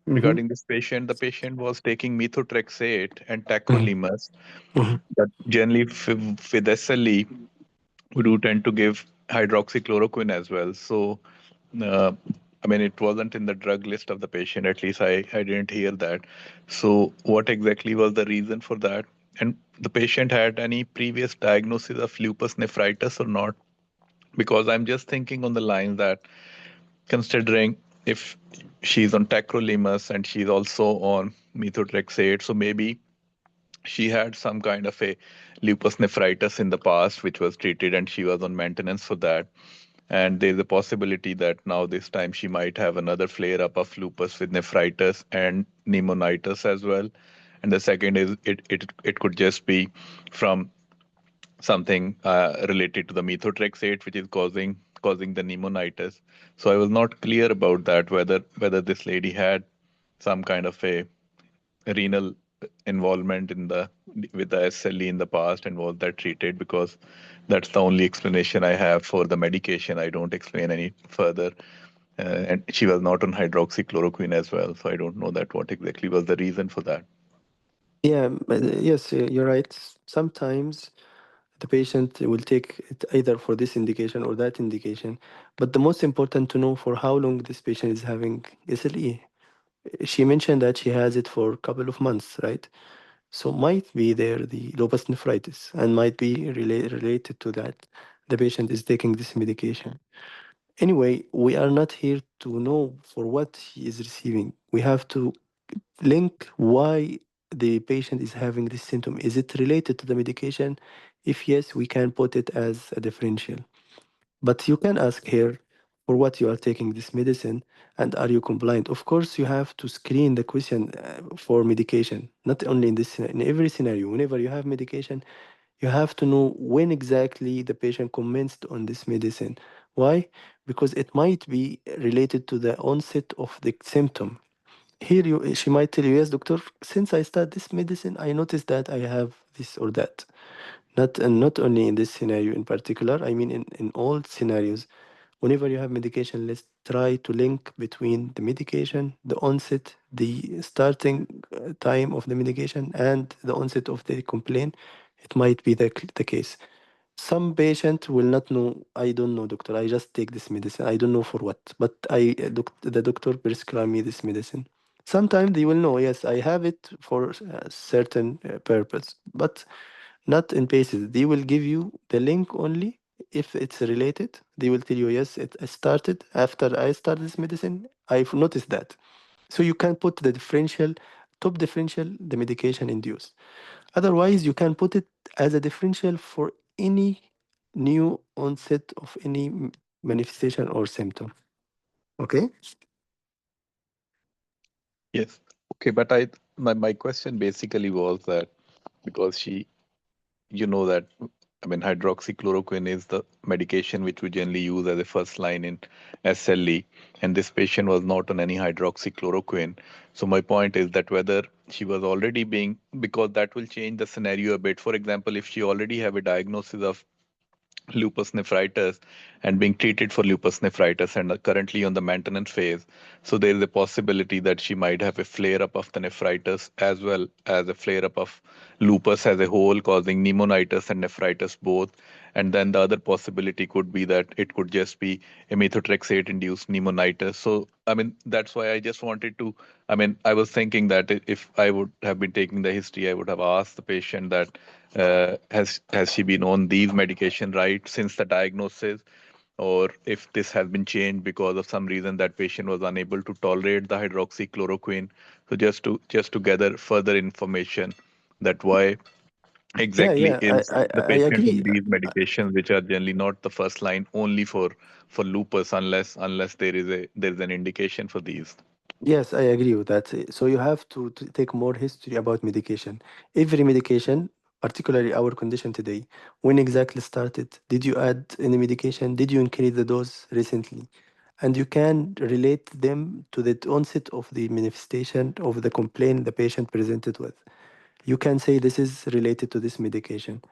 Mm-hmm. regarding this patient. The patient was taking methotrexate and Mm-hmm. tacrolimus, but generally with SLE, we do tend to give hydroxychloroquine as well. So, uh, I mean, it wasn't in the drug list of the patient. At least I didn't hear that. So, what exactly was the reason for that? And the patient had any previous diagnosis of lupus nephritis or not? Because I'm just thinking on the line that considering if she's on tacrolimus and she's also on methotrexate, so maybe she had some kind of a lupus nephritis in the past, which was treated and she was on maintenance for that. And there's a possibility that now this time she might have another flare up of lupus with nephritis and pneumonitis as well. And the second is it could just be from something related to the methotrexate, which is causing the pneumonitis. So I was not clear about that whether this lady had some kind of a renal involvement in the with the SLE in the past and was that treated, because that's the only explanation I have for the medication. I don't explain any further. And she was not on hydroxychloroquine as well, so I don't know that what exactly was the reason for that. Yeah, but, yes, you're right. Sometimes the patient will take it either for this indication or that indication. But the most important to know for how long this patient is having SLE. She mentioned that she has it for a couple of months, right? So might be there the lupus nephritis and might be related to that. The patient is taking this medication. Anyway, we are not here to know for what he is receiving. We have to link why the patient is having this symptom. Is it related to the medication? If yes, we can put it as a differential. But you can ask here for what you are taking this medicine and are you compliant. Of course, you have to screen the question for medication, not only in this in every scenario. Whenever you have medication, you have to know when exactly the patient commenced on this medicine. Why? Because it might be related to the onset of the symptom. Here, she might tell you, yes, doctor, since I start this medicine, I noticed that I have this or that. Not only in this scenario in particular, I mean in all scenarios. Whenever you have medication, let's try to link between the medication, the onset, the starting time of the medication, and the onset of the complaint. It might be the case. Some patient will not know. I don't know, doctor. I just take this medicine. I don't know for what, but the doctor prescribe me this medicine. Sometimes they will know. Yes, I have it for a certain purpose, but not in paces. They will give you the link only if it's related. They will tell you, yes, it started after I started this medicine. I've noticed that. So you can put the differential, top differential, the medication induced. Otherwise, you can put it as a differential for any new onset of any manifestation or symptom. Okay? Yes. Okay, but my question basically was that because you know that I mean hydroxychloroquine is the medication which we generally use as a first line in SLE, and this patient was not on any hydroxychloroquine. So my point is that whether she was already being, because that will change the scenario a bit. For example, if she already have a diagnosis of lupus nephritis and being treated for lupus nephritis and are currently on the maintenance phase. So there is a possibility that she might have a flare up of the nephritis as well as a flare up of lupus as a whole, causing pneumonitis and nephritis both. And then the other possibility could be that it could just be a methotrexate induced pneumonitis. So, I mean, that's why I just wanted to, I mean, I was thinking that if I would have been taking the history, I would have asked the patient that has she been on these medication right since the diagnosis, or if this has been changed because of some reason that patient was unable to tolerate the hydroxychloroquine. So just to gather further information that why Yeah, exactly yeah, is the I patient on agree. these medications, which are generally not the first line only for lupus, unless there is an indication for these. Yes, I agree with that. So you have to take more history about medication. Every medication, particularly our condition today, when exactly started? Did you add any medication? Did you increase the dose recently? And you can relate them to the onset of the manifestation of the complaint the patient presented with. You can say this is related to this medication.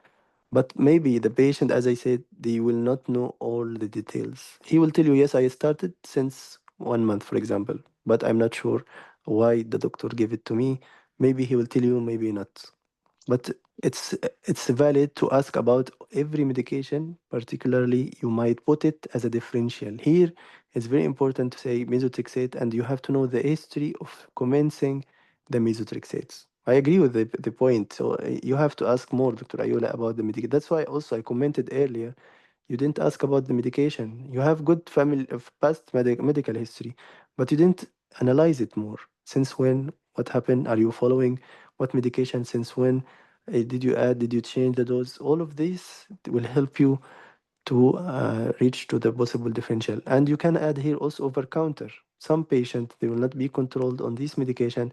But maybe the patient, as I said, they will not know all the details. He will tell you, yes, I started since 1 month, for example, but I'm not sure why the doctor gave it to me. Maybe he will tell you, maybe not. But it's valid to ask about every medication, particularly you might put it as a differential. Here, it's very important to say methotrexate, and you have to know the history of commencing the methotrexates. I agree with the point. So you have to ask more, Dr. Ayula, about the medication. That's why also I commented earlier. You didn't ask about the medication. You have good family of past medical history, but you didn't analyze it more. Since when? What happened? Are you following? What medication? Since when? Did you add? Did you change the dose? All of these will help you to reach to the possible differential. And you can add here also over counter. Some patients, they will not be controlled on this medication.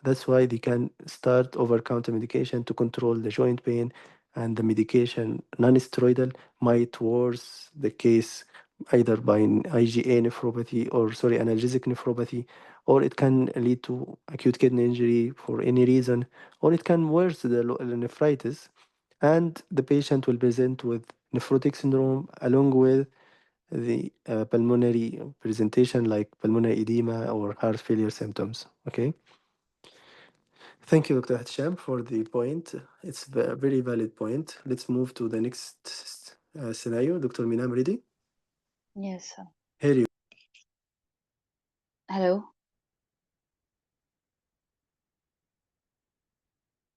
That's why they can start over counter medication to control the joint pain, and the medication non-steroidal might worse the case either by an IgA nephropathy or sorry analgesic nephropathy, or it can lead to acute kidney injury for any reason, or it can worse the nephritis, and the patient will present with nephrotic syndrome along with the pulmonary presentation like pulmonary edema or heart failure symptoms. Okay. Thank you, Dr. Hisham, for the point. It's a very valid point. Let's move to the next scenario. Dr. Minam, ready? Yes, sir. Here you. Hello.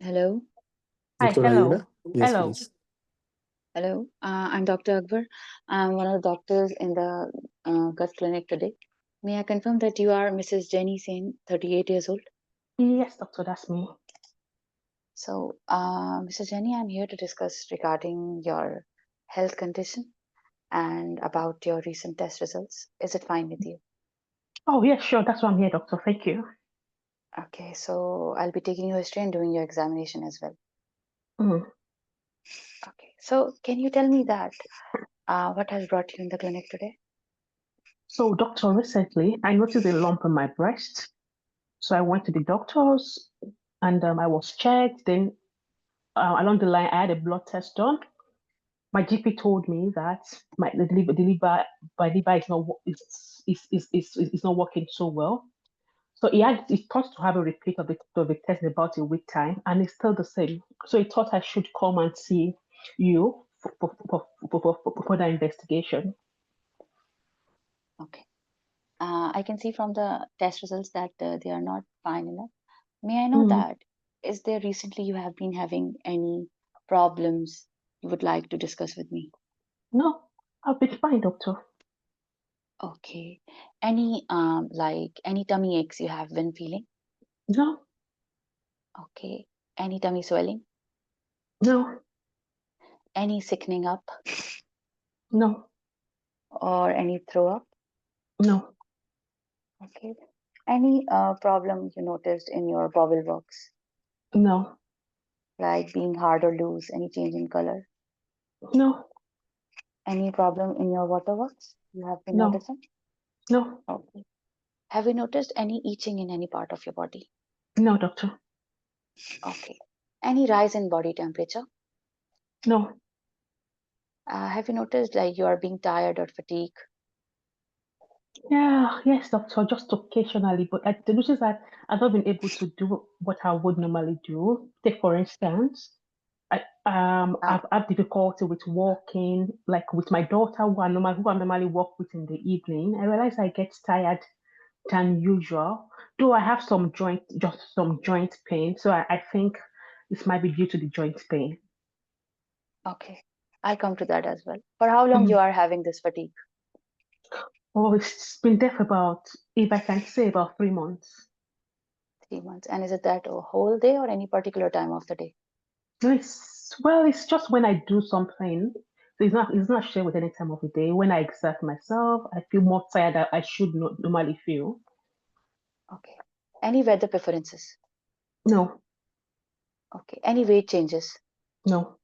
Hello. Hi, Dr. hello. Ayuna? Yes, Hello. please. Hello. I'm Dr. Akbar. I'm one of the doctors in the gut clinic today. May I confirm that you are Mrs. Jenny Sen, 38 years old? Yes, doctor, that's me. So, Mrs. Jenny, I'm here to discuss regarding your health condition and about your recent test results. Is it fine with you? Oh, yeah, sure. That's why I'm here, doctor. Thank you. Okay, so I'll be taking your history and doing your examination as well. Mm. Okay, so can you tell me that what has brought you in the clinic today? So, doctor, recently I noticed a lump in my breast. So I went to the doctors and I was checked. Then along the line, I had a blood test done. My GP told me that my liver is not is not working so well. So he thought to have a repeat of the test in about a week time, and it's still the same. So he thought I should come and see you for further investigation. Okay. I can see from the test results that they are not fine enough. May I know that is there recently you have been having any problems you would like to discuss with me? No, I'll be fine, doctor. Okay. Any like any tummy aches you have been feeling? No, Okay. Any tummy swelling? no, Any sickening up no, or any throw up? no, Okay. Any problem you noticed in your bowel works, no, like being hard or loose, any change in color? no, Any problem in your water works you have been no, noticing? no, Okay. Have you noticed any itching in any part of your body? no, doctor. Okay. Any rise in body temperature? No. Have you noticed like you are being tired or fatigued? Yeah, yes, doctor, just occasionally, but the news is that I've not been able to do what I would normally do. Take, for instance, Uh, I've had difficulty with walking, like with my daughter, who I normally walk with in the evening. I realize I get tired than usual, though I have just some joint pain. So I think this might be due to the joint pain. okay. I'll come to that as well. For how long you Mhm. are having this fatigue? Oh, it's been there for about, if I can say, about 3 months. 3 months. And is it that a whole day or any particular time of the day? No, it's just when I do something. So it's not shared with any time of the day. When I exert myself, I feel more tired than I should not normally feel. Okay. Any weather preferences? No, Okay. Any weight changes? no,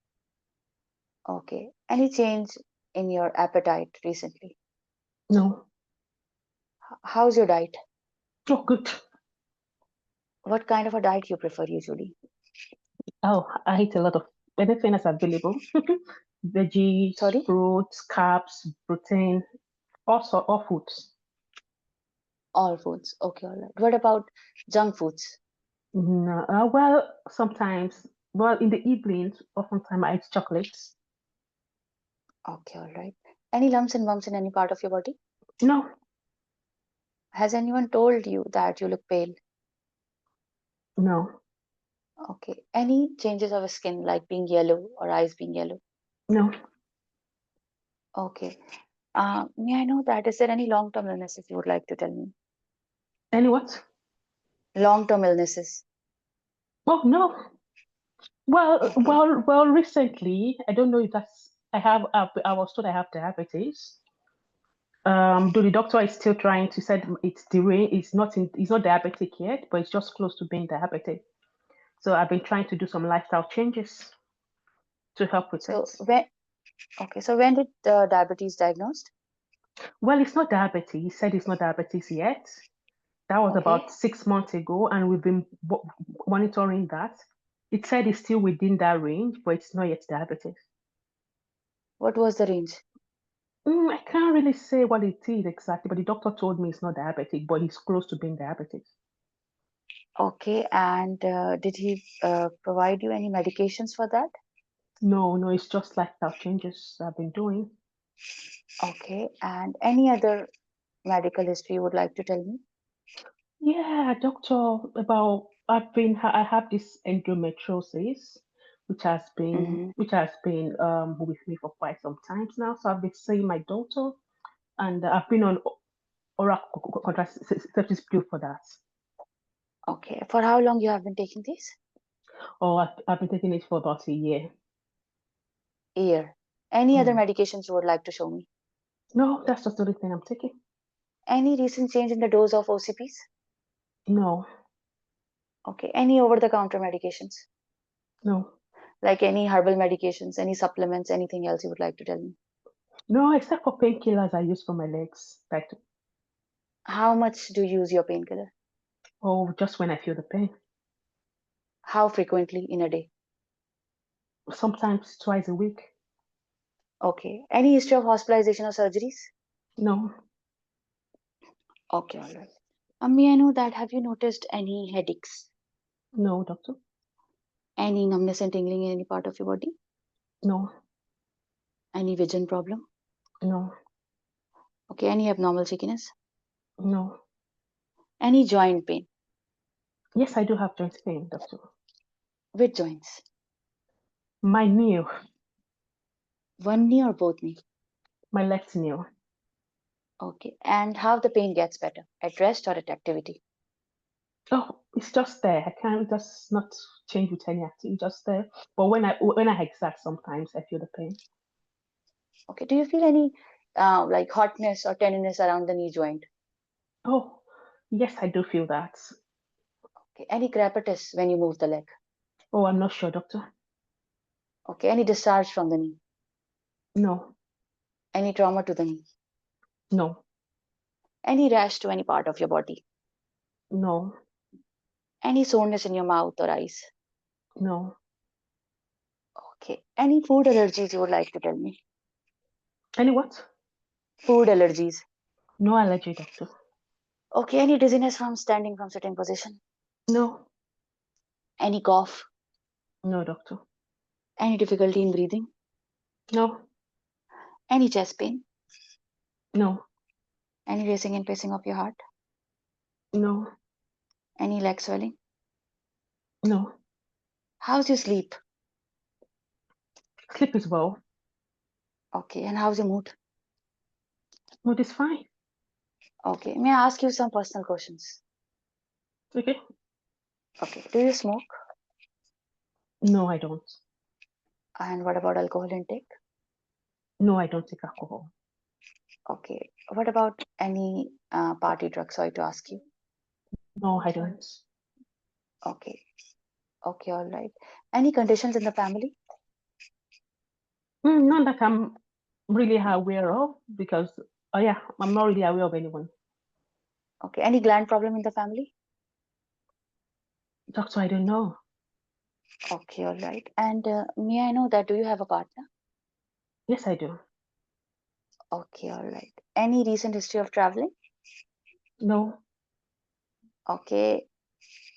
Okay. Any change in your appetite recently? no. How's your diet? Oh, good. What kind of a diet you prefer usually? Oh, I eat a lot of anything that's available. Veggies, Sorry? fruits, carbs, protein, all foods. All foods. Okay, all right. What about junk foods? No, well, sometimes, well, in the evenings, oftentimes I eat chocolates. Okay, all right. Any lumps and bumps in any part of your body? No, Has anyone told you that you look pale? no, Okay. Any changes of skin like being yellow or eyes being yellow? no. Okay. May I know that is there any long-term illnesses you would like to tell me? Any what? Long-term illnesses. Oh, no. Well, Okay. recently, I don't know if that's, I was told I have diabetes. Though the doctor is still trying to say it's not diabetic yet, but it's just close to being diabetic. So I've been trying to do some lifestyle changes to help with So it. when did the diabetes diagnosed? Well, it's not diabetes. He said it's not diabetes yet. That was Okay. about 6 months ago, and we've been monitoring that. It said it's still within that range, but it's not yet diabetes. What was the range? I can't really say what it is exactly, but the doctor told me it's not diabetic, but it's close to being diabetic. Okay. And did he provide you any medications for that? No, no, it's just lifestyle changes I've been doing. Okay. And any other medical history you would like to tell me? Yeah, doctor, about I have this endometriosis, which has been with me for quite some times now. So I've been seeing my doctor, and I've been on oral contraceptive pill for that. Okay. For how long you have been taking these? Oh, I've been taking it for about a year. A year. Any other Mm. medications you would like to show me? No, that's just the only thing I'm taking. Any recent change in the dose of OCPs? No, Okay. Any over-the-counter medications? no, Like any herbal medications, any supplements, anything else you would like to tell me? no, except for painkillers I use for my legs. Like, How much do you use your painkiller? oh, just when I feel the pain. How frequently in a day? Sometimes twice a week. Okay. Any history of hospitalization or surgeries? No, Okay, all right. May I know that have you noticed any headaches, no, doctor. any numbness and tingling in any part of your body, No, any vision problem? no, Okay, any abnormal shakiness, no. any joint pain? Yes, I do have joint pain, doctor. Which joints? My knee, One knee or both knee? my left knee. Okay, and how the pain gets better? At rest or at activity? Oh, it's just there. I can't just not change with any activity, just there. But when I exert, sometimes I feel the pain. Okay, do you feel any like hotness or tenderness around the knee joint? Oh, yes, I do feel that. Okay, any crepitus when you move the leg? Oh, I'm not sure, doctor. Okay, any discharge from the knee? No, Any trauma to the knee? no, Any rash to any part of your body? no, Any soreness in your mouth or eyes? no. Okay, any food allergies you would like to tell me? Any what? Food allergies. No allergy, doctor. Okay, any dizziness from standing from sitting position? No, Any cough? no, doctor. Any difficulty in breathing? No, Any chest pain? no, Any racing and pacing of your heart? no, Any leg swelling? no. How's your sleep? Sleep is well. Okay, and how's your mood? Mood is fine. Okay, may I ask you some personal questions? Okay. Okay, do you smoke? No, I don't. And what about alcohol intake? No, I don't take alcohol. Okay, what about any party drugs? Sorry to ask you. No, I don't. Okay, okay, all right. Any conditions in the family? None that I'm really aware of because, oh yeah, I'm not really aware of anyone. Okay, any gland problem in the family? Doctor, I don't know. Okay, all right. And may I know that do you have a partner? Yes, I do. Okay, all right. Any recent history of traveling? No, Okay,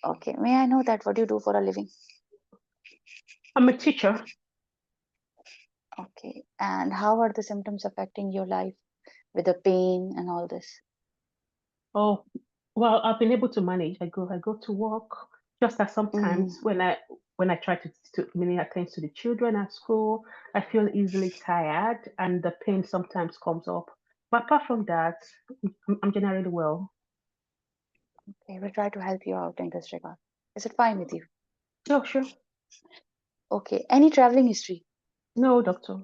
okay. May I know that what do you do for a living? I'm a teacher. Okay, and how are the symptoms affecting your life with the pain and all this? Oh, well, I've been able to manage. I go to work. Just that sometimes when I try to really attend to the children at school, I feel easily tired and the pain sometimes comes up. But apart from that, I'm generally well. Okay, we'll try to help you out in this regard. Is it fine with you? Oh, sure. Okay, any traveling history? No, doctor.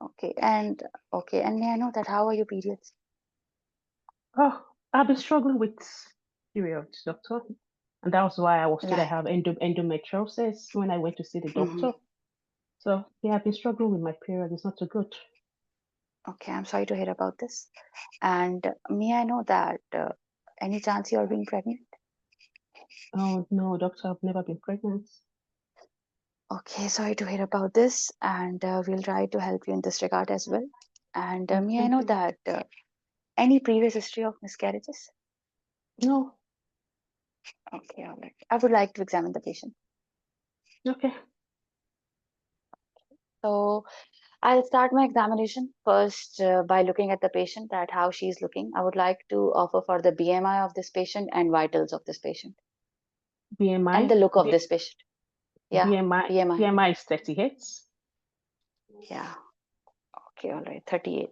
Okay, and may I know that how are your periods? Oh, I've been struggling with periods, doctor. And that was why I was told I Like, have endometriosis when I went to see the mhm. doctor. So yeah, I've been struggling with my period. It's not so good. Okay, I'm sorry to hear about this. And may I know that any chance you are being pregnant? Oh no, doctor, I've never been pregnant. Okay, sorry to hear about this, and we'll try to help you in this regard as well. And may I Thank know you. that any previous history of miscarriages? No. Okay, all right. I would like to examine the patient. Okay. So I'll start my examination first by looking at the patient, that how she's looking. I would like to offer for the BMI of this patient and vitals of this patient. BMI? And the look of this patient. Yeah, BMI. BMI is 38. Yeah. Okay, all right, 38.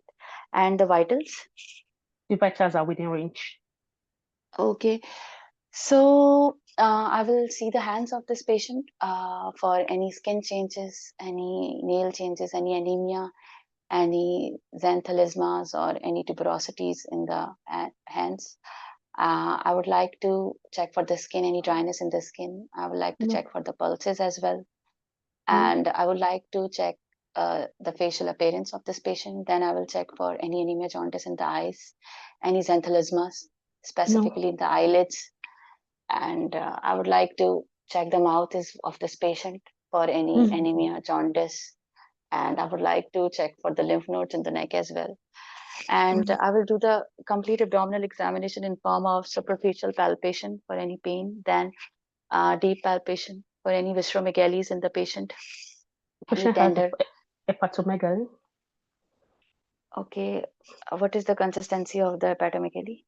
And the vitals? The vitals are within range. Okay. So I will see the hands of this patient for any skin changes, any nail changes, any anemia, any xanthelismas or any tuberosities in the hands. I would like to check for the skin, any dryness in the skin. I would like to check for the pulses as well. And I would like to check the facial appearance of this patient. Then I will check for any anemia, jaundice in the eyes, any xanthelismas, specifically in the eyelids. And I would like to check the mouth of this patient for any anemia, jaundice. And I would like to check for the lymph nodes in the neck as well. And I will do the complete abdominal examination in form of superficial palpation for any pain, then deep palpation for any visceromegalies in the patient. Patient has hepatomegaly. Okay, what is the consistency of the hepatomegaly?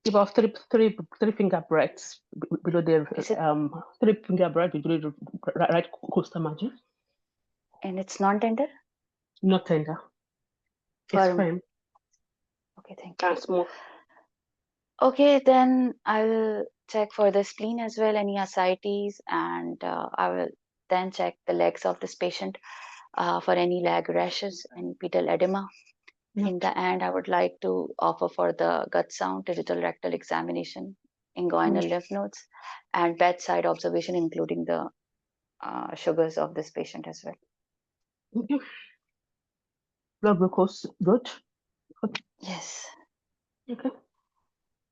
About three finger breadths below the 3 finger breadth below the right costal margin. And it's non-tender? Not tender. Firm. It's firm. Okay, thank you. And smooth. Okay, then I will check for the spleen as well, any ascites, and I will then check the legs of this patient for any leg rashes, any pedal edema. In the end, I would like to offer for the gut sound, digital rectal examination, inguinal lymph nodes, and bedside observation, including the sugars of this patient as well. Okay. Blood glucose, good. Yes. Okay.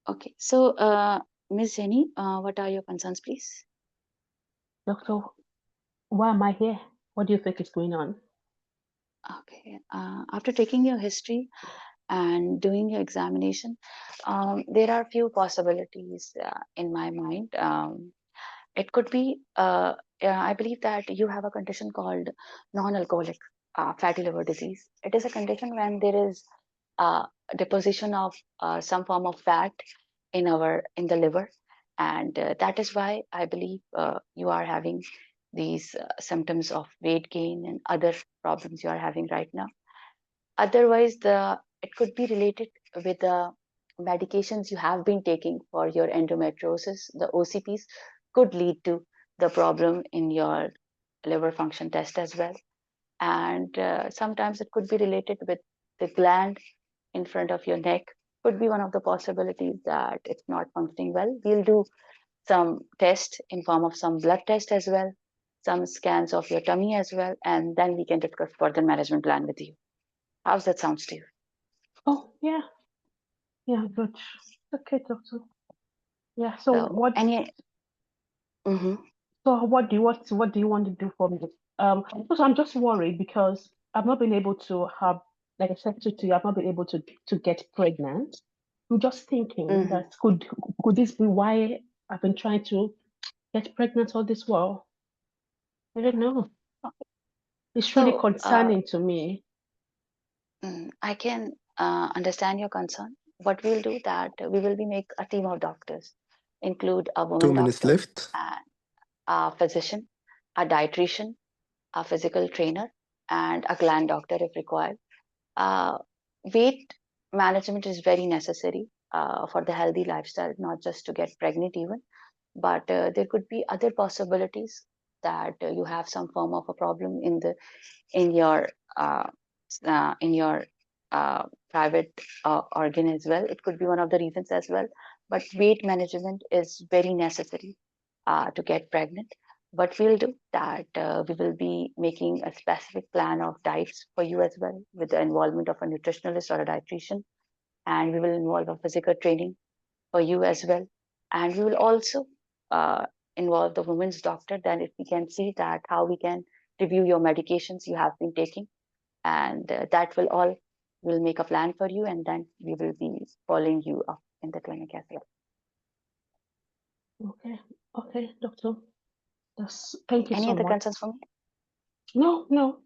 Okay. So, Ms. Jenny, what are your concerns, please? Doctor, why am I here? What do you think is going on? Okay. After taking your history and doing your examination, there are few possibilities in my mind. It could be, I believe that you have a condition called non-alcoholic fatty liver disease. It is a condition when there is deposition of some form of fat in the liver, and that is why I believe you are having these symptoms of weight gain and other problems you are having right now. Otherwise, it could be related with the medications you have been taking for your endometriosis. The OCPs could lead to the problem in your liver function test as well. And sometimes it could be related with the gland in front of your neck. Could be one of the possibilities that it's not functioning well. We'll do some test in form of some blood test as well, some scans of your tummy as well, and then we can discuss further management plan with you. How's that sound, Steve? Oh, yeah. Yeah, good. Okay, doctor. Yeah, so what So what do you want to do for me? Because I'm just worried because I've not been able to have, like I said to you, I've not been able to get pregnant. I'm just thinking that could this be why I've been trying to get pregnant all this while? I don't know. It's really concerning to me. I can understand your concern. What we'll do that we will make a team of doctors, include a woman 2 minutes doctor, left. and a physician, a dietitian, a physical trainer, and a gland doctor if required. Weight management is very necessary for the healthy lifestyle, not just to get pregnant even, but there could be other possibilities that you have some form of a problem in your private organ as well. It could be one of the reasons as well. But weight management is very necessary to get pregnant. What we'll do that we will be making a specific plan of diets for you as well, with the involvement of a nutritionalist or a dietitian, and we will involve a physical training for you as well, and we will also involve the women's doctor. Then if we can see that how we can review your medications you have been taking, and that will all will make a plan for you, and then we will be following you up in the clinic as well. Okay, doctor. Thank you so much. Any other concerns for me? No.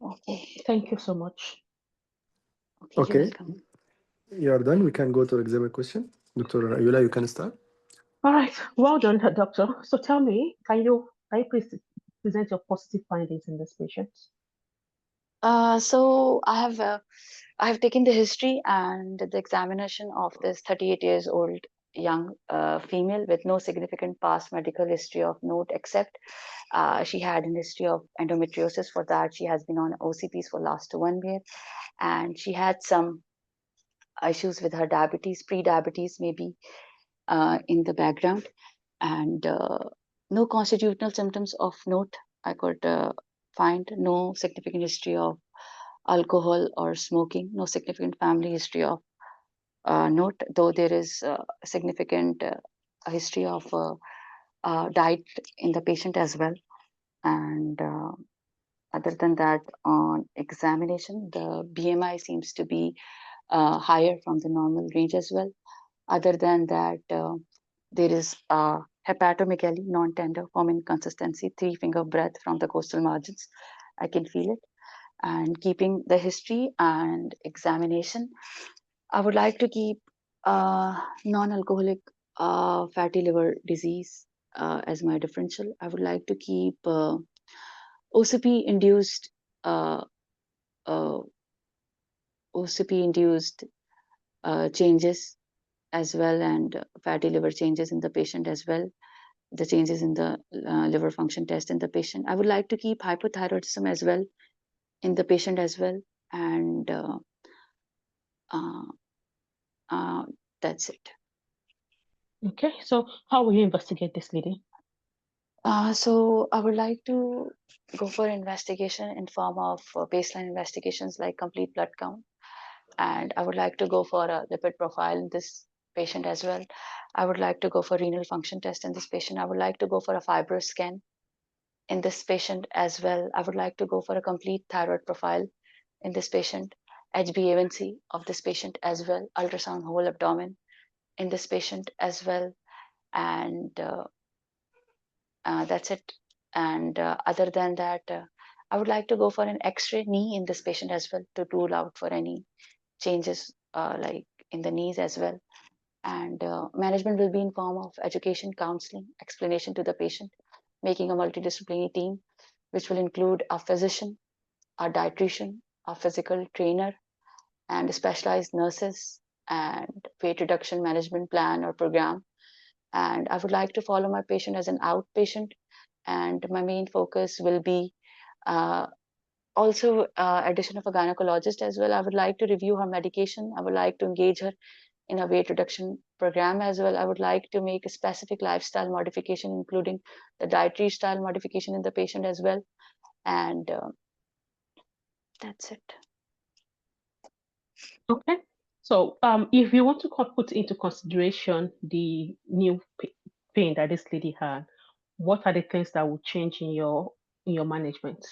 Okay. Thank you so much. Okay, you're welcome. You are done. We can go to exam question. Dr. Ayula, you can start. All right, well done, doctor. So tell me, can you please present your positive findings in this patient? So I have taken the history and the examination of this 38 years old young female with no significant past medical history of note, except she had an history of endometriosis. For that, she has been on OCPs for last 1 year, and she had some issues with her diabetes, pre-diabetes maybe in the background, and no constitutional symptoms of note. I could find no significant history of alcohol or smoking, no significant family history of note, though there is a significant history of diet in the patient as well. And other than that, on examination, the BMI seems to be higher from the normal range as well. Other than that, there is hepatomegaly, non-tender, form inconsistency, 3-finger breath from the coastal margins. I can feel it. And keeping the history and examination, I would like to keep non-alcoholic fatty liver disease as my differential. I would like to keep OCP-induced uh, uh, OCP-induced changes as well, and fatty liver changes in the patient as well, the changes in the liver function test in the patient. I would like to keep hypothyroidism as well in the patient as well, and that's it. Okay, so how will you investigate this lady? So I would like to go for investigation in form of baseline investigations like complete blood count, and I would like to go for a lipid profile in this patient as well. I would like to go for renal function test in this patient. I would like to go for a fibrous scan in this patient as well. I would like to go for a complete thyroid profile in this patient, HbA1c of this patient as well, ultrasound whole abdomen in this patient as well, and that's it. And other than that, I would like to go for an X-ray knee in this patient as well to rule out for any changes like in the knees as well. And management will be in form of education, counseling, explanation to the patient, making a multidisciplinary team, which will include a physician, a dietitian, a physical trainer, and specialized nurses, and weight reduction management plan or program. And I would like to follow my patient as an outpatient, and my main focus will be also addition of a gynecologist as well. I would like to review her medication. I would like to engage her in a weight reduction program as well. I would like to make a specific lifestyle modification, including the dietary style modification in the patient as well. And that's it. Okay, so if you want to put into consideration the new pain that this lady had, what are the things that will change in your management?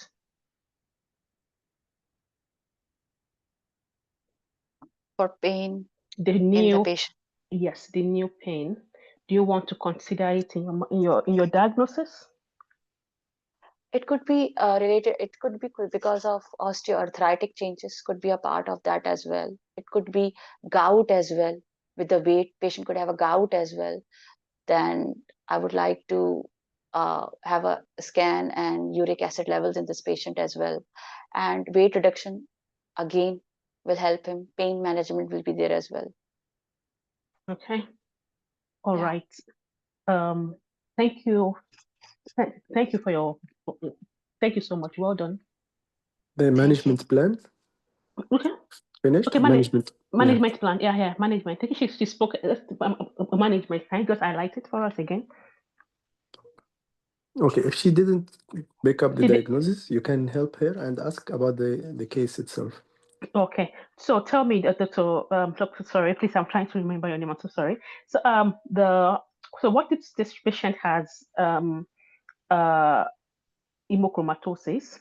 For pain The in the new, patient, yes, the new pain. Do you want to consider it in your diagnosis? it could be related. It could be because of osteoarthritic changes. Could be a part of that as well. It could be gout as well. With the weight, patient could have a gout as well. Then I would like to have a scan and uric acid levels in this patient as well. And weight reduction, again, will help him. Pain management will be there as well. Okay. All Yeah. right. Thank you. Thank you for your. Thank you so much. Well done. The management plan Okay. finished. Okay. Management. Management plan. Yeah. Management. I think she spoke management. Can you just highlight it for us again? Okay. If she didn't pick up the She did- diagnosis, you can help her and ask about the case itself. Okay. So tell me, Doctor, sorry, please. I'm trying to remember your name. I'm so sorry. So what if this patient has hemochromatosis?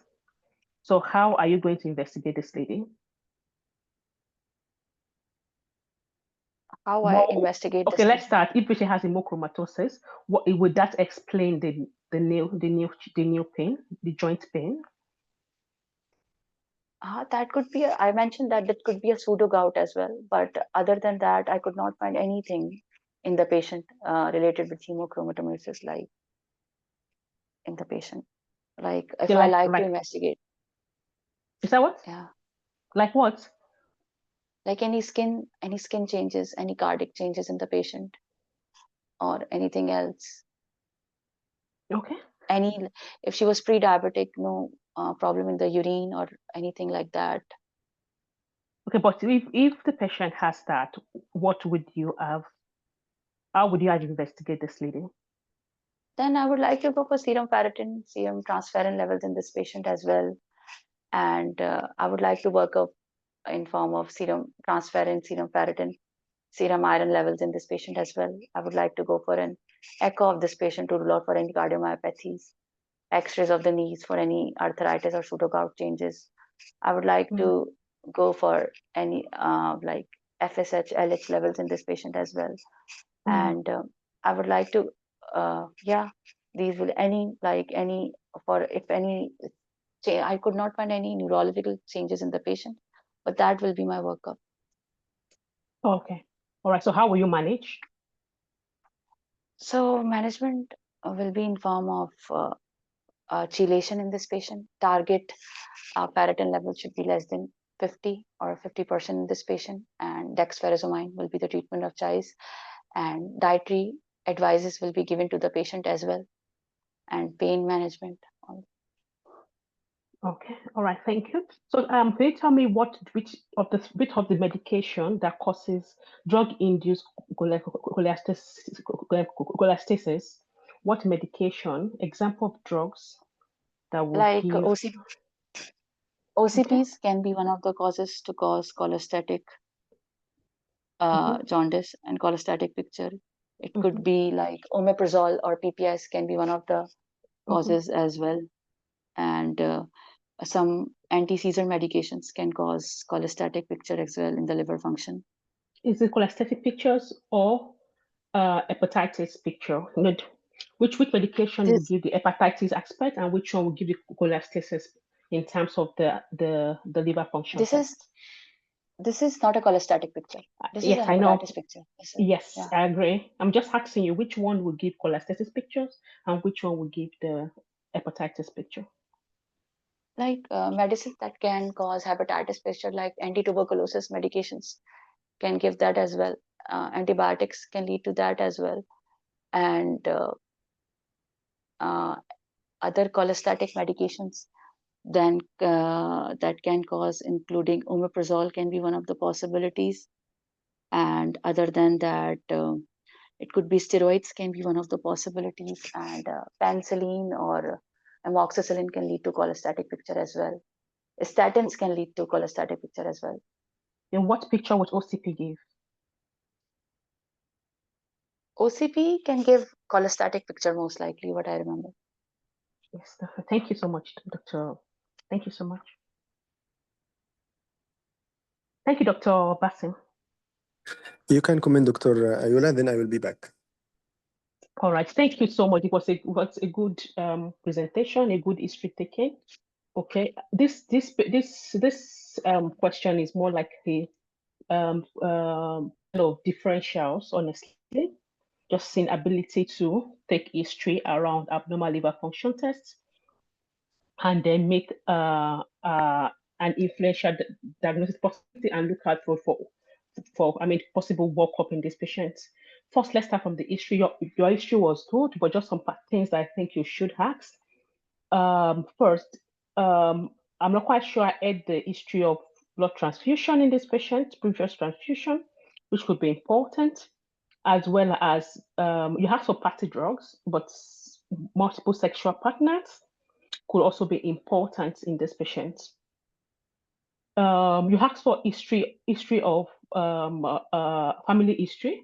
So how are you going to investigate this lady? How I investigate Okay, this let's patient. start. If patient has hemochromatosis, what would that explain the new pain, the joint pain? That could be. I mentioned that could be a pseudo gout as well. But other than that, I could not find anything in the patient related with hemochromatosis, like in the patient, like if I like to investigate. Is that what? Yeah. Like what? Like any skin changes, any cardiac changes in the patient, or anything else. Okay. If she was pre-diabetic, no problem in the urine or anything like that. Okay, but if the patient has that, what would you have? How would you have investigate this lady? Then I would like to go for serum ferritin, serum transferrin levels in this patient as well, and I would like to work up in form of serum transferrin, serum ferritin, serum iron levels in this patient as well. I would like to go for an echo of this patient to rule out for any cardiomyopathies, x-rays of the knees for any arthritis or pseudogout changes. I would like to go for any like FSH, LH levels in this patient as well. And I would like to, these will I could not find any neurological changes in the patient, but that will be my workup. Okay. All right. So how will you manage? So management will be in form of chelation in this patient. Target ferritin level should be less than 50 or 50% in this patient, and dexferazomine will be the treatment of choice, and dietary advices will be given to the patient as well, and pain management. Okay. All right. Thank you. So can you tell me which of the medication that causes drug-induced cholestasis? What medication? Example of drugs that will Like give. OCPs can be one of the causes to cause cholestatic jaundice and cholestatic picture. It could be like omeprazole or PPIs can be one of the causes as well. And some anti-seizure medications can cause cholestatic picture as well in the liver function. Is it cholestatic pictures or hepatitis picture? Which medication will give the hepatitis aspect, and which one will give the cholestasis in terms of the liver function? This is not a cholestatic picture. This is a hepatitis picture. Yes, yeah. I agree. I'm just asking you which one will give cholestasis pictures and which one will give the hepatitis picture. Like medicines that can cause hepatitis picture, like anti-tuberculosis medications can give that as well. Antibiotics can lead to that as well. And other cholestatic medications then that can cause, including omeprazole can be one of the possibilities. And other than that, it could be steroids can be one of the possibilities, and penicillin or amoxicillin can lead to cholestatic picture as well. Statins can lead to cholestatic picture as well. And what picture would OCP give? OCP can give cholestatic picture most likely, what I remember. Yes, thank you so much, Dr. Thank you so much. Thank you, Dr. Basim. You can comment, Dr. Ayula, then I will be back. All right, thank you so much. It was a good presentation, a good history taking. Okay, this question is more like the of differentials, honestly. Just in ability to take history around abnormal liver function tests and then make an influential diagnosis possibility and look out for possible workup in these patients. First, let's start from the history. Your history was good, but just some things that I think you should ask. First, I'm not quite sure I had the history of blood transfusion in this patient, previous transfusion, which could be important, as well as you have some party drugs, but multiple sexual partners could also be important in this patient. You ask for history of family history,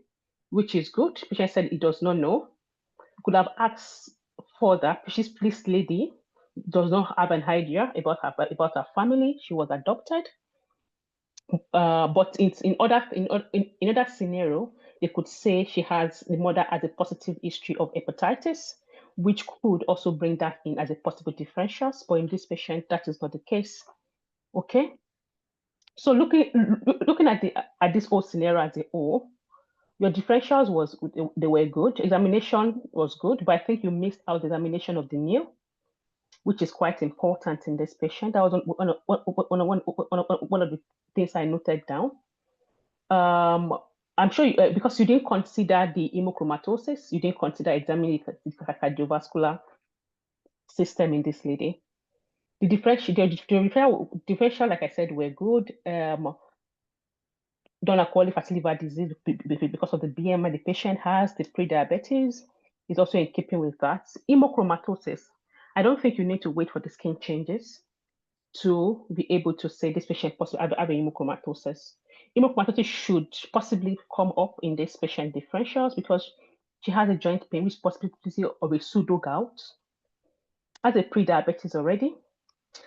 which is good. Patient said he does not know. Could have asked for that. This lady does not have an idea about her family. She was adopted. But in other scenario, they could say the mother has a positive history of hepatitis, which could also bring that in as a possible differentials. But in this patient, that is not the case. Okay. So looking at this whole scenario as a whole, Your differentials they were good. Examination was good, but I think you missed out the examination of the nail, which is quite important in this patient. That was one of the things I noted down. I'm sure because you didn't consider the hemochromatosis, you didn't consider examining the cardiovascular system in this lady. The differential, like I said, were good. Donor-Quali fatty liver disease because of the BMI the patient has, the pre-diabetes is also in keeping with that. Hemochromatosis, I don't think you need to wait for the skin changes to be able to say this patient possibly have a hemochromatosis. Hemochromatosis should possibly come up in this patient differentials because she has a joint pain, which is possibility of a pseudo gout, has a pre-diabetes already,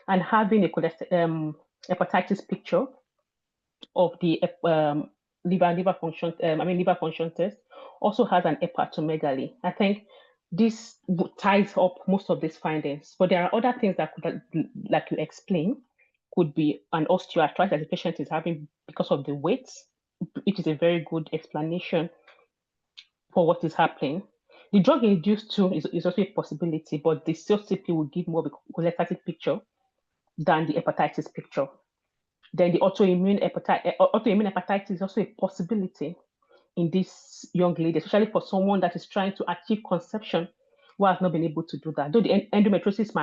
and having a hepatitis picture of the liver function test also has an hepatomegaly. I think this ties up most of these findings, but there are other things that could, like you explain, could be an osteoarthritis that the patient is having because of the weight, which is a very good explanation for what is happening. The drug-induced too is also a possibility, but the COCP will give more of a qualitative picture than the hepatitis picture. Then the autoimmune hepatitis is also a possibility in this young lady, especially for someone that is trying to achieve conception who has not been able to do that. Though the endometriosis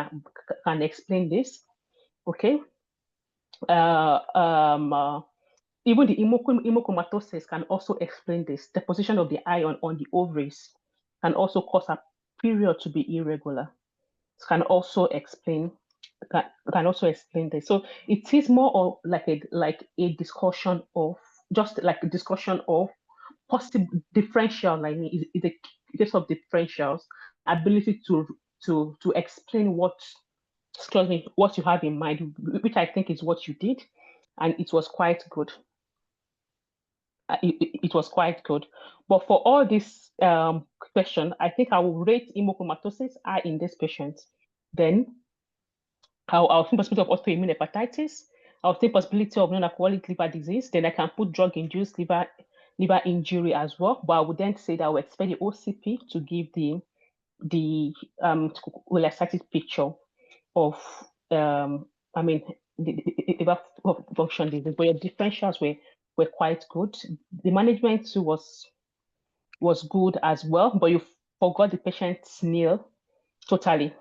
can explain this, okay? Even the hemochromatosis can also explain this. The position of the iron on the ovaries can also cause a period to be irregular. It can also explain this. So it is more of like a discussion of possible differential, like is a case of differentials, ability to explain what you have in mind, which I think is what you did, and it was quite good. It was quite good. But for all this question, I think I will rate hemochromatosis high in this patient. Then I'll think possibility of autoimmune hepatitis. I'll think possibility of non-alcoholic liver disease. Then I can put drug-induced liver injury as well. But I would then say that I will expect the OCP to give the qualitative picture of the liver function disease. But your differentials were quite good. The management too was good as well, but you forgot the patient's nail totally,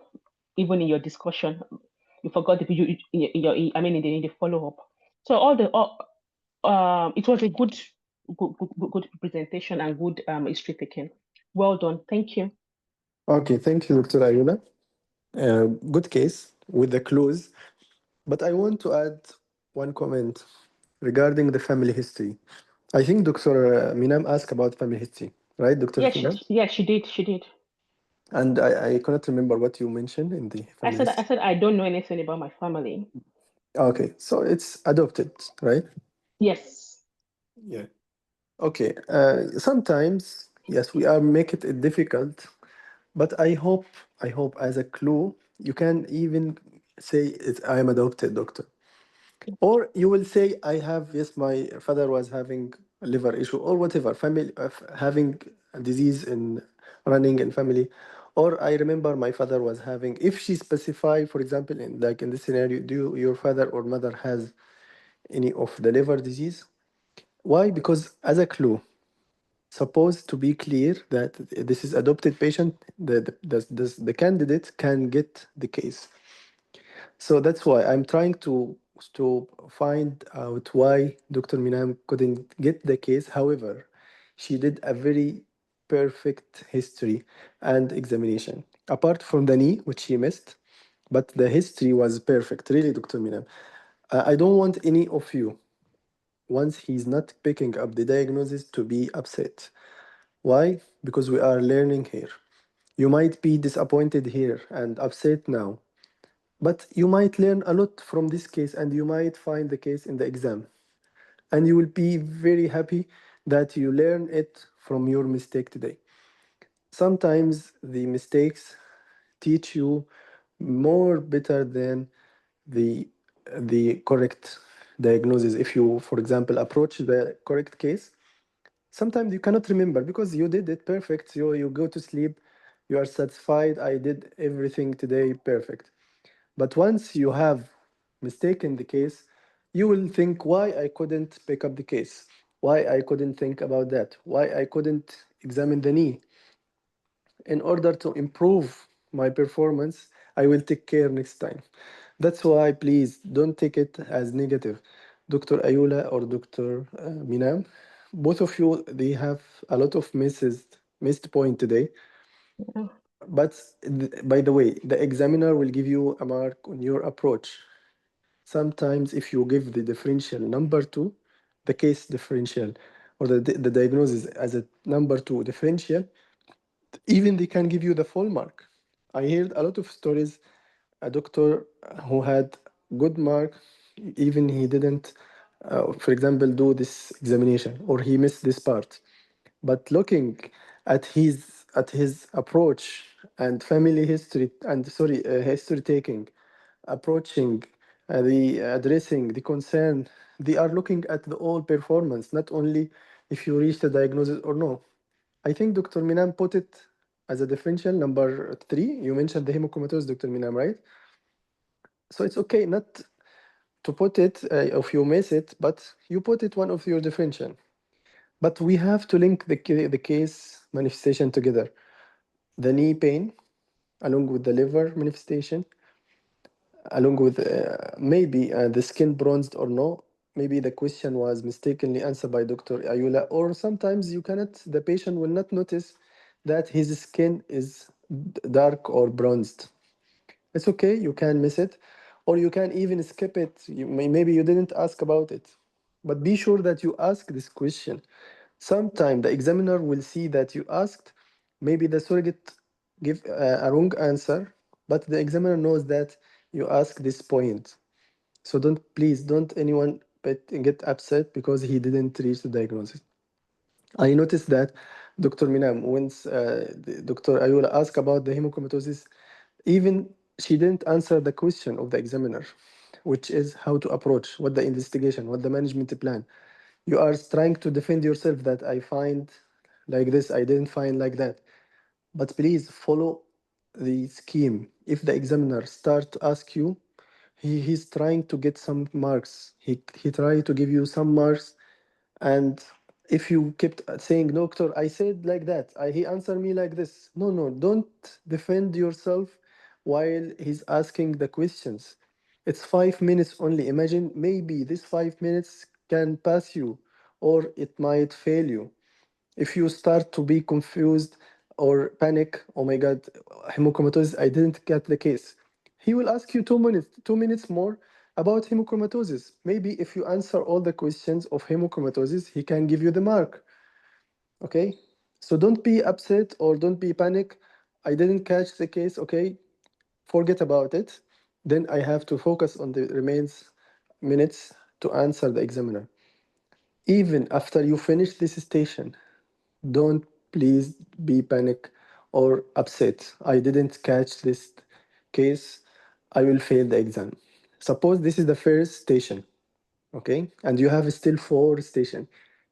even in your discussion. You forgot in the follow-up. So it was a good presentation and good history taking. Well done. Thank you. Okay, thank you, Dr. Ayuna. Good case with the clues, but I want to add one comment regarding the family history. I think Dr. Minam asked about family history, right, Dr. Minam? Yes, she did. She did. And I cannot remember what you mentioned in the family history. I said I don't know anything about my family. Okay, so it's adopted, right? Yes. Yeah. Okay. Sometimes, yes, we are make it difficult, but I hope as a clue you can even say I am adopted, doctor. Or you will say, yes, my father was having a liver issue or whatever, family having a disease in running in family. Or I remember my father was having, if she specify, for example, in this scenario, your father or mother has any of the liver disease? Why? Because as a clue, supposed to be clear that this is adopted patient, the candidate can get the case. So that's why I'm trying to find out why Dr. Minam couldn't get the case. However, she did a very perfect history and examination. Apart from the knee, which she missed, but the history was perfect. Really, Dr. Minam. I don't want any of you, once he's not picking up the diagnosis, to be upset. Why? Because we are learning here. You might be disappointed here and upset now, but you might learn a lot from this case and you might find the case in the exam. And you will be very happy that you learn it from your mistake today. Sometimes the mistakes teach you more better than the correct diagnosis. If you, for example, approach the correct case, Sometimes you cannot remember because you did it perfect. You go to sleep, you are satisfied. I did everything today perfect. But once you have mistaken the case, you will think why I couldn't pick up the case, why I couldn't think about that, why I couldn't examine the knee. In order to improve my performance, I will take care next time. That's why, please don't take it as negative. Dr. Ayula or Dr. Minam, both of you, they have a lot of missed point today. Yeah. But by the way, the examiner will give you a mark on your approach. Sometimes, if you give the differential number two, the case differential, or the diagnosis as a number two differential, even they can give you the full mark. I heard a lot of stories, a doctor who had good mark, even he didn't, for example, do this examination or he missed this part. But looking at his approach and family history and sorry history taking, approaching the addressing the concern, they are looking at the all performance, not only if you reach the diagnosis or no. I think Dr. Minam put it as a differential number three. You mentioned the hemochromatosis, Dr. Minam, right? So it's okay not to put it if you miss it, but you put it one of your differential. But we have to link the case manifestation together. The knee pain, along with the liver manifestation, along with maybe the skin bronzed or no. Maybe the question was mistakenly answered by Dr. Ayula, or sometimes you cannot, the patient will not notice that his skin is dark or bronzed. It's okay, you can miss it, or you can even skip it. Maybe you didn't ask about it, but be sure that you ask this question. Sometime the examiner will see that you asked, maybe the surrogate give a wrong answer, but the examiner knows that you asked this point. So please don't anyone get upset because he didn't reach the diagnosis. I noticed that Dr. Minam, once Dr. Ayula asked about the hemochromatosis, even she didn't answer the question of the examiner, which is how to approach, what the investigation, what the management plan. You are trying to defend yourself that I find like this, I didn't find like that. But please follow the scheme. If the examiner start to ask you, he's trying to get some marks. He try to give you some marks, and if you kept saying, doctor, I said like that, he answered me like this. No, no, don't defend yourself while he's asking the questions. It's 5 minutes only. Imagine maybe this 5 minutes can pass you or it might fail you. If you start to be confused or panic, oh my God, hemochromatosis, I didn't get the case. He will ask you 2 minutes, 2 minutes more about hemochromatosis. Maybe if you answer all the questions of hemochromatosis, he can give you the mark. Okay? So don't be upset or don't be panic. I didn't catch the case. Okay? Forget about it. Then I have to focus on the remains minutes to answer the examiner. Even after you finish this station, don't please be panic or upset. I didn't catch this case. I will fail the exam. Suppose this is the first station, okay? And you have still four station.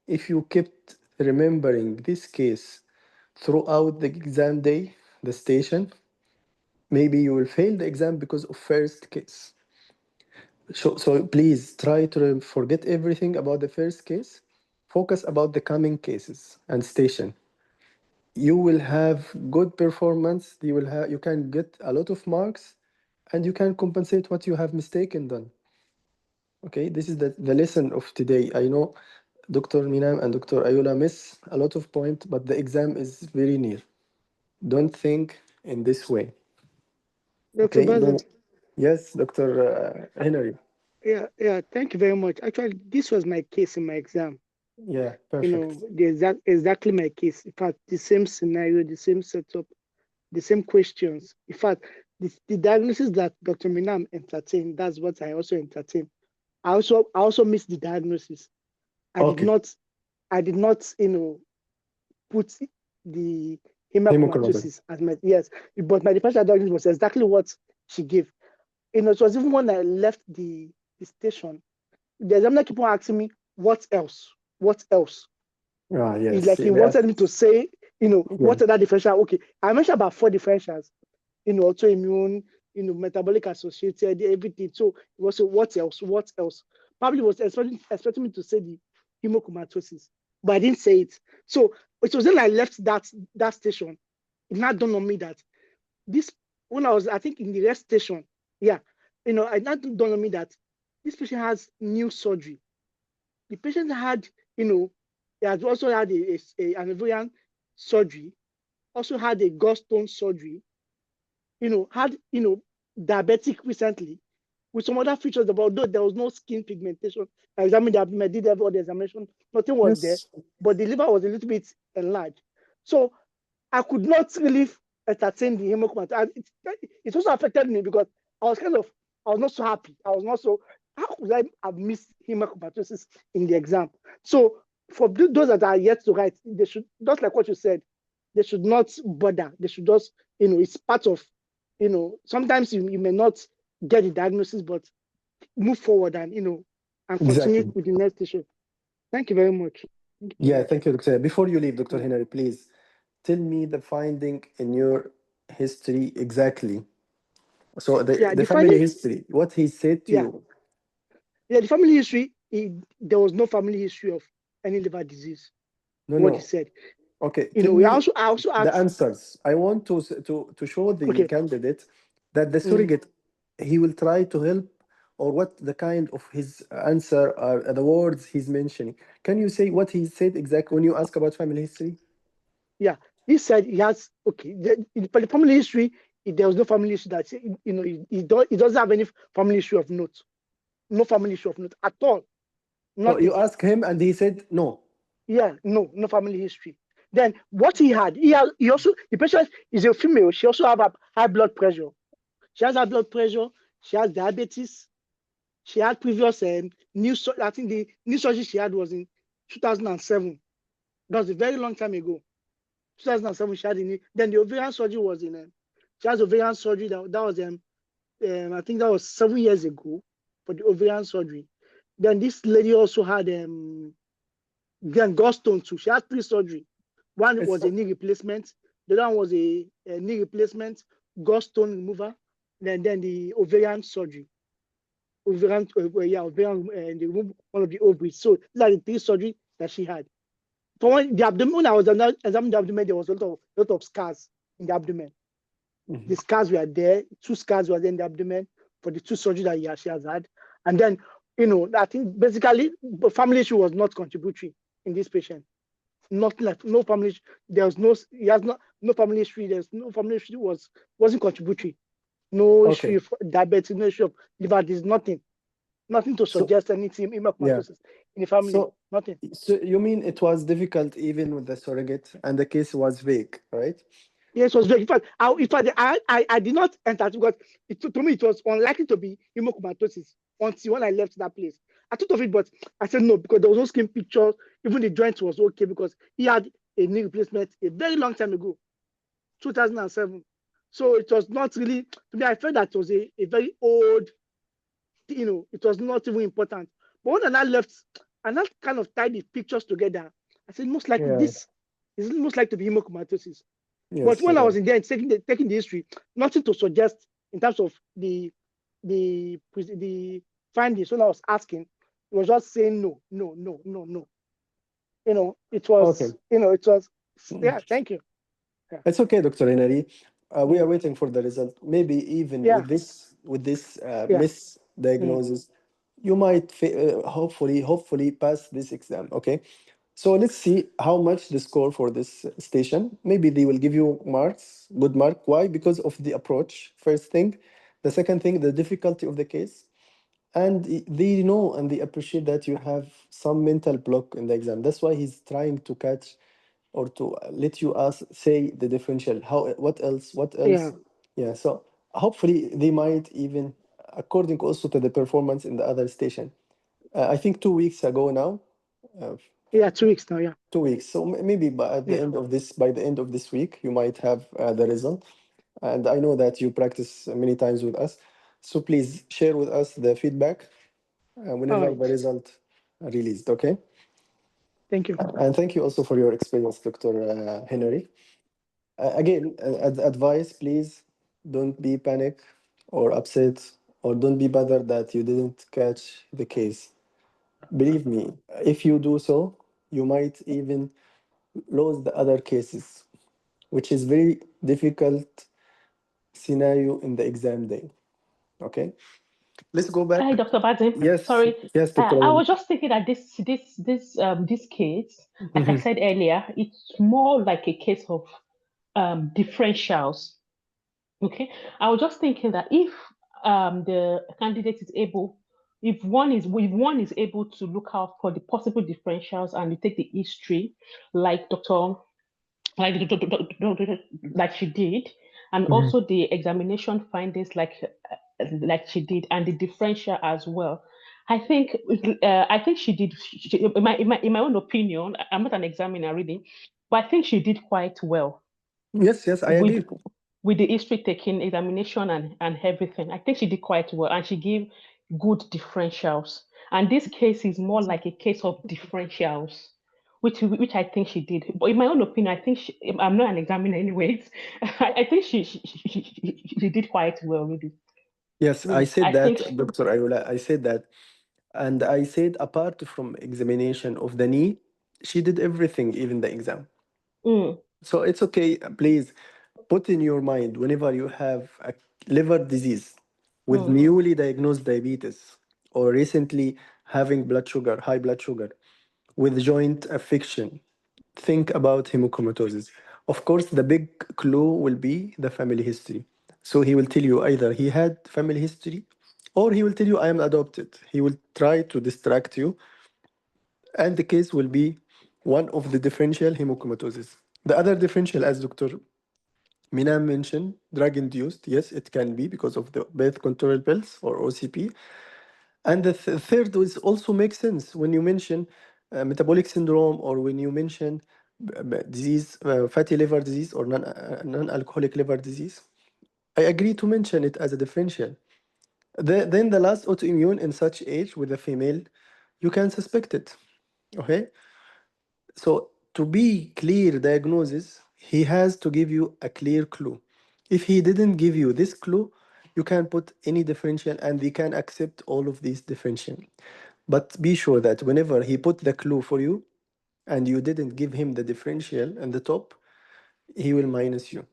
If you kept remembering this case throughout the exam day, the station, maybe you will fail the exam because of first case. So please try to forget everything about the first case. Focus about the coming cases and station. You will have good performance. You can get a lot of marks, and you can compensate what you have mistaken done. Okay, this is the lesson of today. I know Dr. Minam and Dr. Ayula miss a lot of point, but the exam is very near. Don't think in this way. Dr. Okay, Basil, yes, Dr. Henry. yeah, thank you very much. Actually, this was my case in my exam. Yeah, perfect. Exactly my case. In fact, the same scenario, the same setup, the same questions. In fact, the diagnosis that Dr. Minam entertained, that's what I also entertained. I also missed the diagnosis. I did Okay, not, put the hemochromatosis. hemochromatosis as my, yes, but my differential diagnosis was exactly what she gave. It was even when I left the station, the examiner keep on asking me, what else? What else? Ah, yes. It's like he wanted me to say, what are that differential? Okay, I mentioned about 4 differentials, autoimmune, metabolic associated, everything. So also, what else? What else? Probably was expecting me to say the hemochromatosis, but I didn't say it. So it was then I left that station. It now dawned on me that this, when I was, I think, in the rest station, it now dawned on me that this patient has new surgery. The patient had, he has also had an ovarian surgery, also had a gallstone surgery, had, diabetic recently, with some other features, about though there was no skin pigmentation. I examined the abdomen, did every other examination, nothing was there, but the liver was a little bit enlarged. So I could not really entertain the hemochromatosis. It also affected me because I was not so happy. I was not so, how could I have missed hemochromatosis in the exam? So for those that are yet to write, they should, just like what you said, they should not bother. They should just, it's part of, sometimes you may not get the diagnosis, but move forward and, and continue with the next issue. Thank you very much. Yeah, thank you, Dr. Before you leave, Dr. Henry, please tell me the finding in your history exactly. So the family history, what he said to you. Yeah, the family history, there was no family history of any liver disease. What he said. Okay. I also asked the answers. I want to show the candidate that the surrogate, he will try to help, or what the kind of his answer are the words he's mentioning. Can you say what he said exactly when you ask about family history? Yeah, he said he has, for the family history, there was no family history that, he doesn't have any family history of note. No family history of note at all. So you asked him and he said no. Yeah, no family history. Then what he also, the patient is a female. She also have a high blood pressure. She has high blood pressure. She has diabetes. She had previous I think the new surgery she had was in 2007. That was a very long time ago. 2007, she had then the ovarian surgery was in, she has ovarian surgery that was, I think that was 7 years ago for the ovarian surgery. Then this lady also had, then gallstone too. She had 3 surgery. One was a knee replacement. The other one was a knee replacement, gallstone remover, then the ovarian surgery. Ovarian, and they removed one of the ovaries. So these are the 3 surgery that she had. For when the abdomen, when I was examining the abdomen, there was a lot of scars in the abdomen. The scars were there. 2 scars were there in the abdomen for the 2 surgery that she has had. And then, I think basically the family issue was not contributory in this patient. Not like no family. There was no. He has no family history. There's no family history wasn't contributory. No issue of diabetes. No issue of liver disease. Nothing to suggest anything hemochromatosis in the family. So, nothing. So you mean it was difficult even with the surrogate, and the case was vague, right? Yes, it was vague. In fact, I did not enter because to me it was unlikely to be hemochromatosis until when I left that place. I thought of it, but I said no because there was no skin pictures. Even the joint was okay because he had a knee replacement a very long time ago, 2007. So it was not really, to me, I felt that it was a very old, it was not even important. But when I left, and that kind of tied the pictures together, I said most likely this is most likely to be hemochromatosis. But when I was in there taking the history, nothing to suggest in terms of the findings. When I was asking, it was just saying no. It was, it was, yeah, thank you. Yeah. It's okay, Dr. Henry. We are waiting for the result. Maybe even with this misdiagnosis, you might hopefully pass this exam. Okay. So let's see how much the score for this station. Maybe they will give you marks, good mark. Why? Because of the approach, first thing. The second thing, the difficulty of the case. And they know and they appreciate that you have some mental block in the exam. That's why he's trying to catch or to let you say the differential. What else? What else? Yeah. So hopefully they might even, according also to the performance in the other station. I think 2 weeks ago now. 2 weeks now. Yeah. 2 weeks. So maybe by the end of this week, you might have the result. And I know that you practice many times with us. So please share with us the feedback whenever the result released. Okay. Thank you. And thank you also for your experience, Dr. Henry. Again, advice, please don't be panic or upset or don't be bothered that you didn't catch the case. Believe me, if you do so, you might even lose the other cases, which is very difficult scenario in the exam day. Okay, let's go back. Hi, Dr. Badin. Yes, Sorry. yes, Dr. I Awad. was just thinking that this case, like I Mhm. said earlier, it's more like a case of differentials. Okay. I was just thinking that if the candidate is able, if one is able to look out for the possible differentials and you take the history, like Dr. like she did, and Mhm. also the examination findings like she did, and the differential as well. I think she did. In my own opinion, I'm not an examiner really, but I think she did quite well Yes, yes, I with agree. with the history taking examination and everything. I think she did quite well, and she gave good differentials. And this case is more like a case of differentials, which I think she did. But in my own opinion, I think I'm not an examiner anyways. I think she did quite well, really. Yes, I Really, said I that, think. Dr. Ayula. I said that. And I said, apart from examination of the knee, she did everything, even the exam. Mm, So it's okay. Please put in your mind whenever you have a liver disease with mm, newly diagnosed diabetes or recently having blood sugar, high blood sugar, with joint affection, think about hemochromatosis. Of course, the big clue will be the family history. So he will tell you either he had family history or he will tell you I am adopted. He will try to distract you, and the case will be one of the differential hemochromatosis. The other differential, as Dr. Minam mentioned, drug induced. Yes, it can be because of the birth control pills or OCP. And the third is also makes sense when you mention metabolic syndrome or when you mention disease, fatty liver disease or non-alcoholic liver disease. I agree to mention it as a differential. Then the last autoimmune in such age with a female, you can suspect it. Okay, so to be clear diagnosis, he has to give you a clear clue. If he didn't give you this clue, you can put any differential and we can accept all of these differential. But be sure that whenever he put the clue for you and you didn't give him the differential and the top, he will minus you.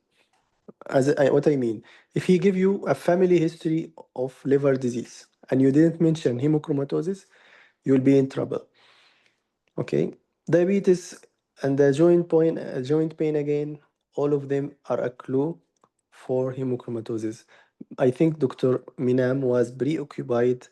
What I mean, if he give you a family history of liver disease and you didn't mention hemochromatosis, you'll be in trouble. Okay, diabetes and the joint pain again, all of them are a clue for hemochromatosis. I think Dr. Minam was preoccupied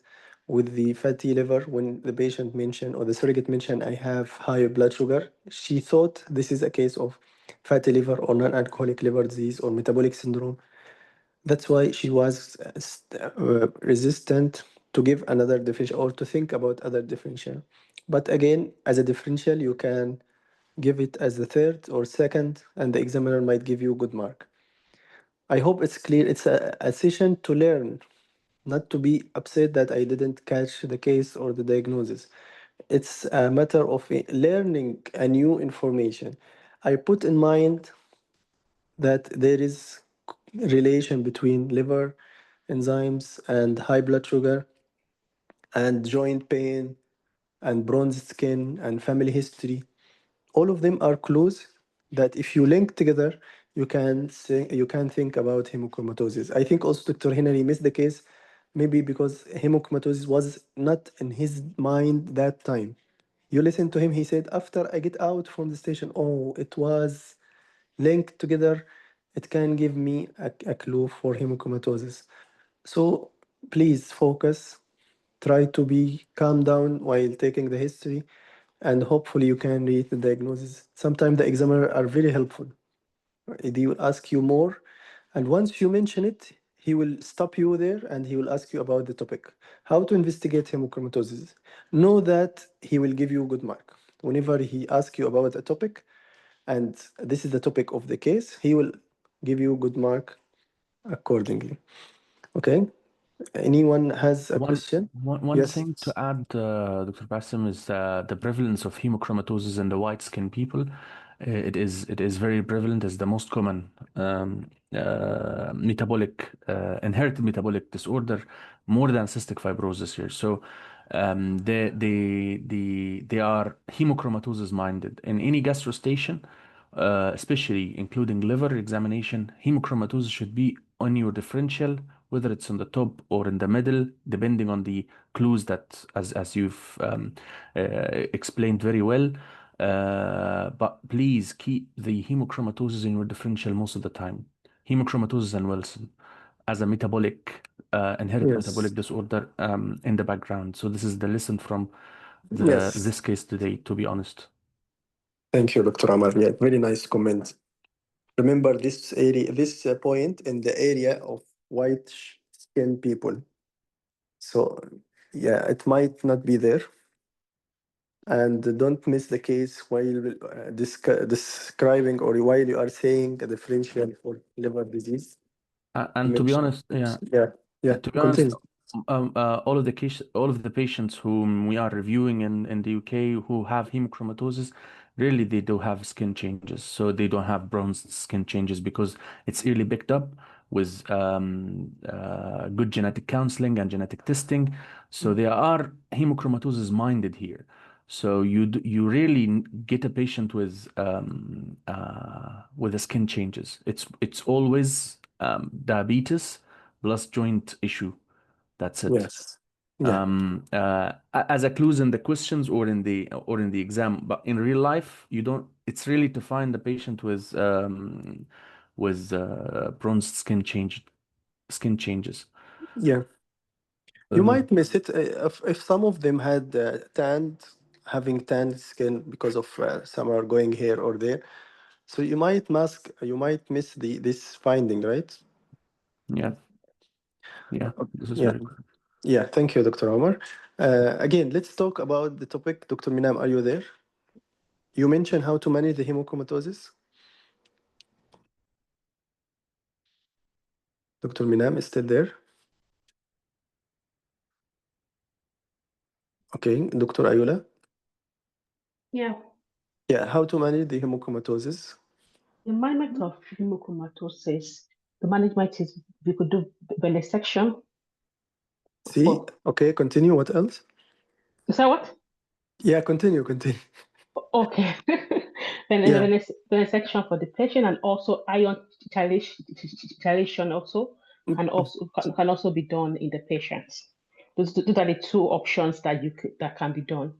with the fatty liver when the patient mentioned or the surrogate mentioned, I have high blood sugar. She thought this is a case of fatty liver or non-alcoholic liver disease or metabolic syndrome. That's why she was resistant to give another differential or to think about other differential. But again, as a differential, you can give it as the third or second, and the examiner might give you a good mark. I hope it's clear. It's a session to learn, not to be upset that I didn't catch the case or the diagnosis. It's a matter of learning a new information. I put in mind that there is relation between liver enzymes and high blood sugar and joint pain and bronze skin and family history. All of them are clues that if you link together, you can think about hemochromatosis. I think also Dr. Henry missed the case maybe because hemochromatosis was not in his mind that time. You listen to him, he said, after I get out from the station, oh, it was linked together. It can give me a clue for hemochromatosis. So please focus, try to be calm down while taking the history, and hopefully you can read the diagnosis. Sometimes the examiner are very helpful. They will ask you more, and once you mention it, he will stop you there and he will ask you about the topic. How to investigate hemochromatosis. Know that he will give you a good mark. Whenever he asks you about a topic, and this is the topic of the case, he will give you a good mark accordingly. Okay? Anyone has a question? One Yes. thing to add, Dr. Bassem, is the prevalence of hemochromatosis in the white skin people. It is very prevalent. It's the most common inherited metabolic disorder, more than cystic fibrosis here. So they are hemochromatosis minded. In any gastrostation, especially including liver examination, hemochromatosis should be on your differential, whether it's on the top or in the middle, depending on the clues that, as you've explained very well. But please keep the hemochromatosis in your differential most of the time. Hemochromatosis and Wilson as a metabolic, inherited metabolic disorder in the background. So this is the lesson from this case today, to be honest. Thank you, Dr. Amar. Yeah, very nice comment. Remember this area, this point in the area of white skin people. So yeah, it might not be there. And don't miss the case while describing or while you are saying a differential for liver disease. And to be honest, yeah, to be honest, all of the patients whom we are reviewing in the UK who have hemochromatosis, really they do have skin changes. So they don't have bronzed skin changes because it's really picked up with good genetic counseling and genetic testing. So they are hemochromatosis minded here. So you really get a patient with the skin changes. It's always diabetes plus joint issue. That's it. Yes. Yeah. As a clues in the questions or in the exam, but in real life, you don't. It's really to find the patient with bronzed skin changes. Yeah. You might miss it if some of them had having tanned skin because of some are going here or there. So you might miss this finding, right? Yeah. This is Yeah. very good. Yeah. Thank you, Dr. Omar. Again, let's talk about the topic. Dr. Minam, are you there? You mentioned how to manage the hemochromatosis. Dr. Minam is still there? Okay, Dr. Ayula? Yeah. Yeah, how to manage the hemochromatosis? The management of hemochromatosis, the management is we could do venesection. See, okay, continue. What else? Is that what? Yeah, continue. Okay. Venesection for the patient and also iron chelation also and also can also be done in the patients. Those are the two options that can be done.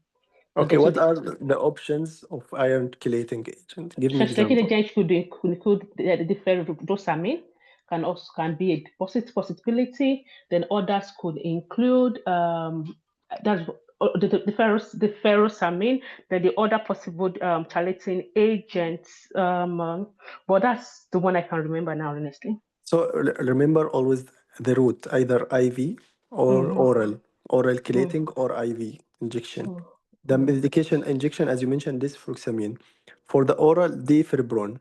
Okay, what are the options of iron chelating agent? Give me example. Chelating agent could include the ferrosamine, can be a possibility. Then others could include that's the ferrosamine. Then the other possible chelating agents. But that's the one I can remember now, honestly. So remember always the route, either IV or oral chelating or IV injection. The medication injection, as you mentioned, this fruxamine. For the oral, difebrone.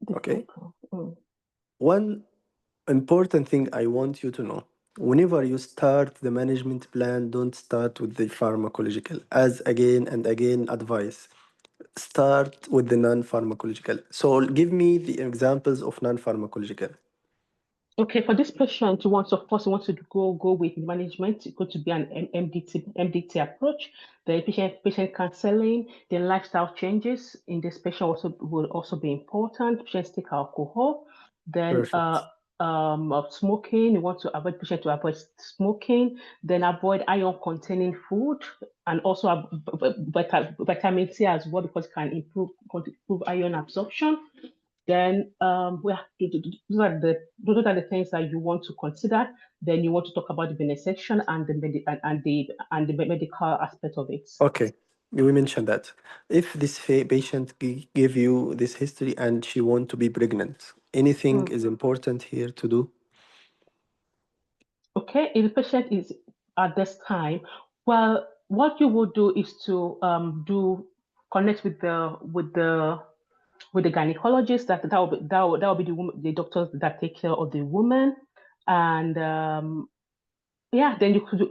Okay. One important thing I want you to know: whenever you start the management plan, don't start with the pharmacological. As again and again advice, start with the non-pharmacological. So give me the examples of non-pharmacological. Okay, for this patient, you want to go with management. It's going to be an MDT approach. The patient counseling, the lifestyle changes in this patient will also be important. Patients take alcohol, then smoking. You want to avoid patient to avoid smoking, then avoid iron-containing food, and also vitamin C as well because it can improve iron absorption. Then those are the things that you want to consider. Then you want to talk about the venesection and the medical aspect of it. Okay, we mentioned that. If this patient give you this history and she want to be pregnant, anything is important here to do? Okay, if the patient is at this time, well, what you would do is to connect with the gynecologist. That will be the doctors that take care of the woman, and Yeah, then you could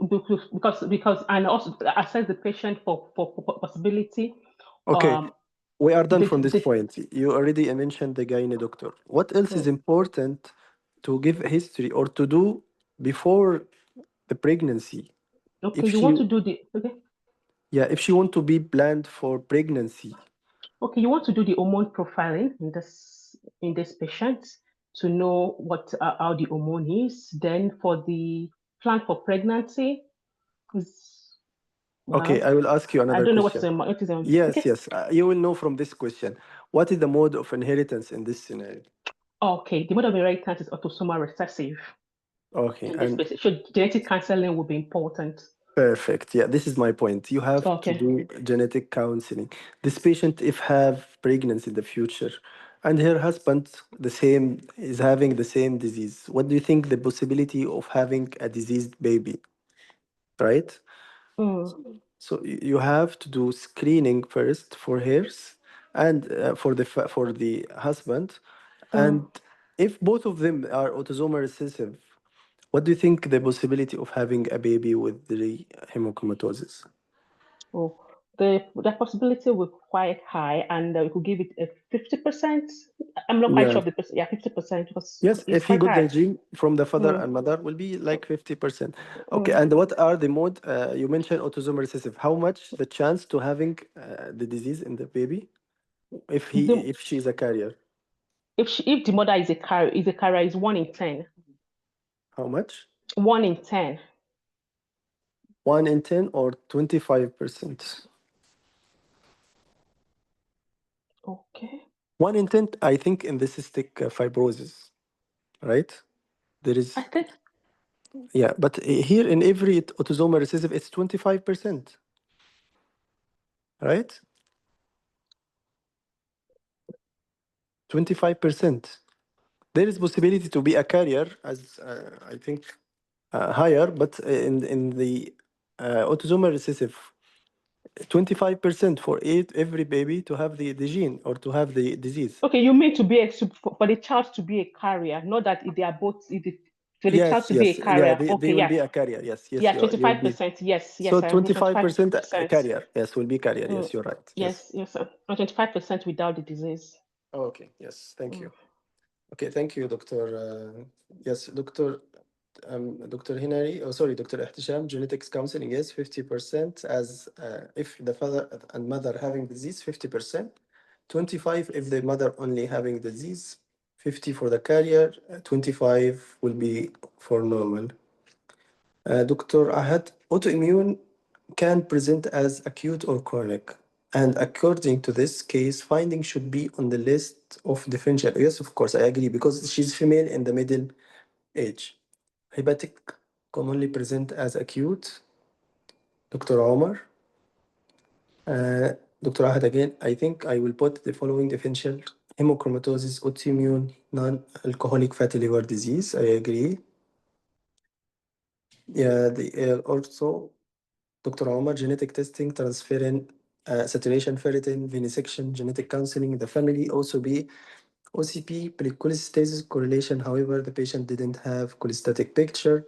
because and also assess the patient for possibility. Okay, we are done from this The point. You already mentioned the gynae doctor. What else is important to give history or to do before the pregnancy? okay, If you she, want to do the okay. yeah, if she want to be planned for pregnancy. Okay, you want to do the hormone profiling in this patient to know what how the hormone is. Then for the plan for pregnancy is Okay, well, I will ask you I another don't know question. what is Yes, okay. yes, you will know from this question. What is the mode of inheritance in this scenario? Okay, the mode of inheritance is autosomal recessive Okay, in this and patient. So genetic counseling will be important. perfect. Yeah, this is my point. You have to Okay. do genetic counseling. This patient, if have pregnancy in the future, and her husband the same is having the same disease, what do you think the possibility of having a diseased baby? Right? So you have to do screening first for hers and for the husband, and if both of them are autosomal recessive, what do you think the possibility of having a baby with the hemochromatosis? Oh, the possibility will be quite high, and we could give it a 50%. I'm not quite Yeah. sure of the percent. Yeah, 50% because Yes, it's if he quite got the high. gene from the father and mother, will be like 50%. Okay, Mm. and what are the mode? You mentioned autosomal recessive. How much the chance to having the disease in the baby The, if she is a carrier? if the mother is a carrier is 1 in 10. How much? 1 in 10. 1 in 10 or 25%? Okay. 1 in 10, I think, in the cystic fibrosis, right? There I is, think yeah, but here in every autosomal recessive, it's 25%, right? 25%. There is possibility to be a carrier, as I think higher, but in the autosomal recessive, 25% for every baby to have the gene or to have the disease. okay. You mean to be for the child to be a carrier, not that if they are both for the child Yes, to be a yes, yeah, carrier. they Okay, will yeah, be a carrier. Yes, yes, yeah, you'll be. 25%. Yes, So yes, I mean 25% 25%. carrier. Yes, will be carrier. Yes, you're right. Yes. Yes, yes, sir. And 25% without the disease. Okay. Yes. Thank you. Okay. Thank you, Doctor. Yes, Doctor. Dr. Hinari. Oh, sorry, Dr. Ihtisham. Genetics counseling is 50% as if the father and mother having disease, 50%. 25 if the mother only having disease. 50 for the carrier. 25 will be for normal. Dr. Ahad, autoimmune can present as acute or chronic. And according to this case, finding should be on the list of differential. Yes, of course, I agree because she's female in the middle age. Hepatic commonly present as acute. Dr. Omar. Uh, Dr. Ahad again, I think I will put the following differential: hemochromatosis, autoimmune, non-alcoholic fatty liver disease. I agree. Yeah, also Dr. Omar, genetic testing, transferrin, saturation ferritin, venesection, genetic counseling in the family, also be OCP, polycholecystasis correlation. However, the patient didn't have cholestatic picture.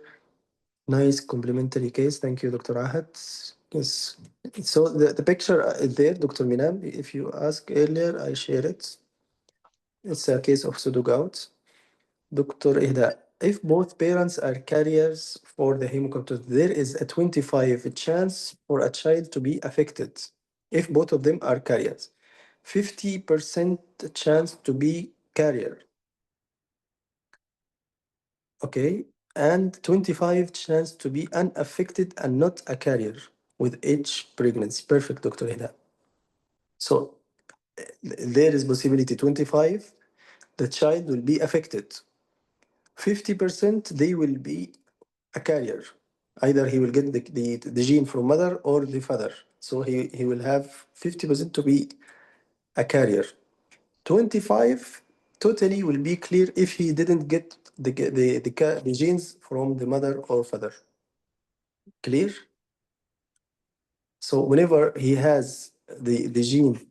Nice complementary case. Thank you, Dr. Ahad. Yes. So the picture is there, Dr. Minam. If you asked earlier, I share it. It's a case of pseudogout. Dr. Ihda, if both parents are carriers for the hemochromatosis, there is a 25 chance for a child to be affected. If both of them are carriers, 50% chance to be carrier, okay, and 25 chance to be unaffected and not a carrier with each pregnancy. Perfect, Dr. Ihda. So there is possibility 25, the child will be affected. 50% they will be a carrier. Either he will get the gene from mother or the father. So he will have 50% to be a carrier. 25 totally will be clear if he didn't get the genes from the mother or father. Clear? So whenever he has the gene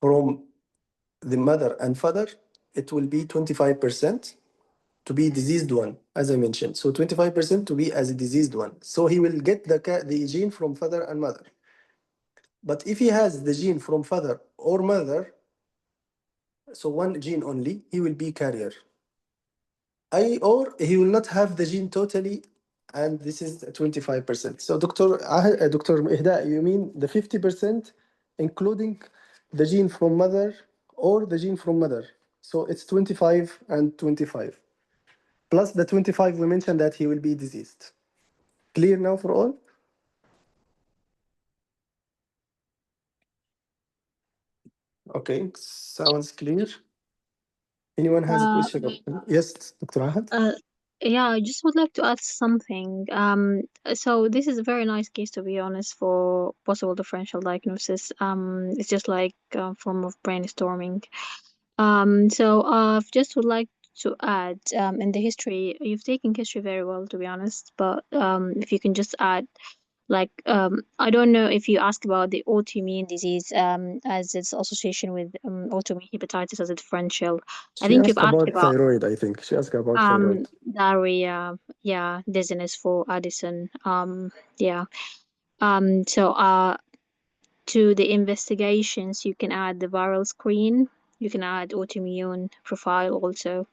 from the mother and father, it will be 25%. to be diseased one, as I mentioned. So 25% to be as a diseased one. So he will get the gene from father and mother. But if he has the gene from father or mother, so one gene only, he will be carrier. Or he will not have the gene totally, and this is 25%. So Dr. Ihda, you mean the 50%, including the gene from mother or the gene from mother. So it's 25 and 25. Plus the 25, we mentioned that he will be diseased. Clear now for all? Okay, sounds clear. Anyone has a question? Yes, Dr. Ahad? Yeah, I just would like to add something. So this is a very nice case, to be honest, for possible differential diagnosis. It's just like a form of brainstorming. So just would like to add, in the history, you've taken history very well, to be honest, but if you can just add, like, I don't know if you asked about the autoimmune disease, as its association with autoimmune hepatitis as a differential. I She think you've asked asked about about thyroid, I think. She asked about thyroid. diarrhea, yeah, dizziness for Addison. Yeah. So to the investigations, you can add the viral screen. You can add autoimmune profile also,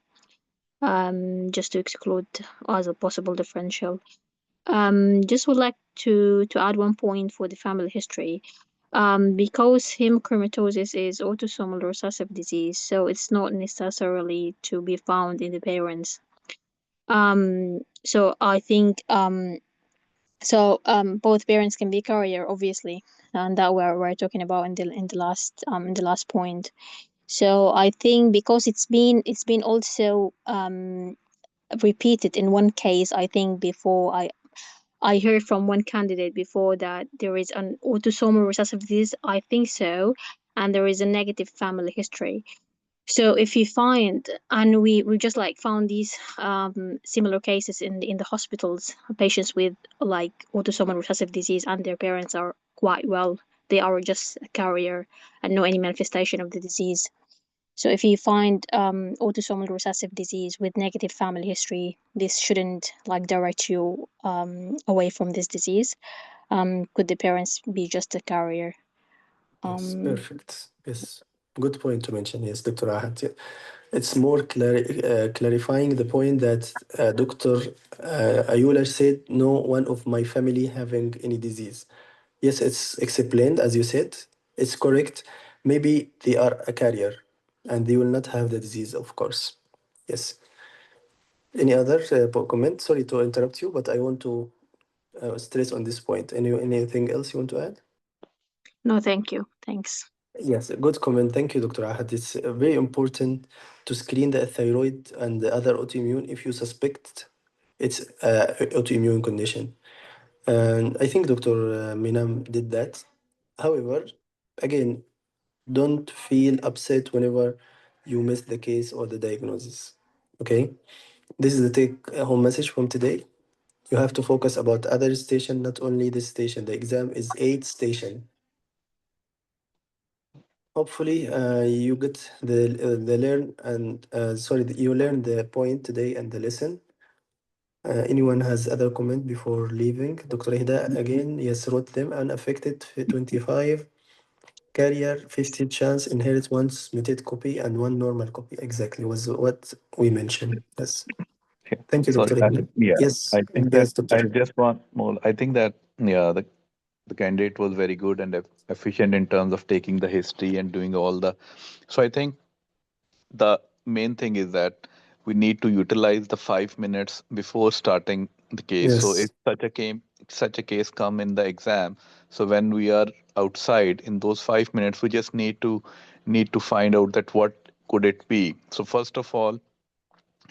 just to exclude as a possible differential. Just would like to add one point for the family history. Because hemochromatosis is autosomal recessive disease, so it's not necessarily to be found in the parents. So I think both parents can be carrier, obviously, and that we're talking about in the last point. So I think because it's been also repeated in one case, I think before I heard from one candidate before that there is an autosomal recessive disease. I think so, and there is a negative family history. So if you find, and we just like found these similar cases in the hospitals, patients with like autosomal recessive disease and their parents are quite well. They are just a carrier and no any manifestation of the disease. So if you find autosomal recessive disease with negative family history, this shouldn't like direct you away from this disease. Could the parents be just a carrier? Yes, perfect. Yes, good point to mention. Yes, Dr. Ahad. Yeah. It's more clarifying the point that Dr. Ayula said, no one of my family having any disease. Yes, it's explained, as you said. It's correct. Maybe they are a carrier and they will not have the disease, of course. Yes. Any other comment? Sorry to interrupt you, but I want to stress on this point. Anything else you want to add? No, thank you. Thanks. Yes, a good comment. Thank you, Dr. Ahad. It's very important to screen the thyroid and the other autoimmune if you suspect it's autoimmune condition. And I think Dr. Minam did that. However, again, don't feel upset whenever you miss the case or the diagnosis. Okay? This is the take-home message from today. You have to focus about other station, not only this station. The exam is 8 station. Hopefully, you get the learn and sorry, you learn the point today and the lesson. Anyone has other comment before leaving? Dr. Hida again, yes, wrote them. Unaffected 25, carrier 50 chance, inherit one mutate copy and one normal copy. Exactly was what we mentioned. Yes. Yeah. Thank you, Sorry. Dr. Hida. Yeah, Yes, I think that yes, Dr. I just want more. I think that yeah, the candidate was very good and efficient in terms of taking the history and doing all the. So I think the main thing is that we need to utilize the 5 minutes before starting the case. So Yes, if such a case come in the exam, so when we are outside in those 5 minutes, we just need to find out that what could it be. So first of all,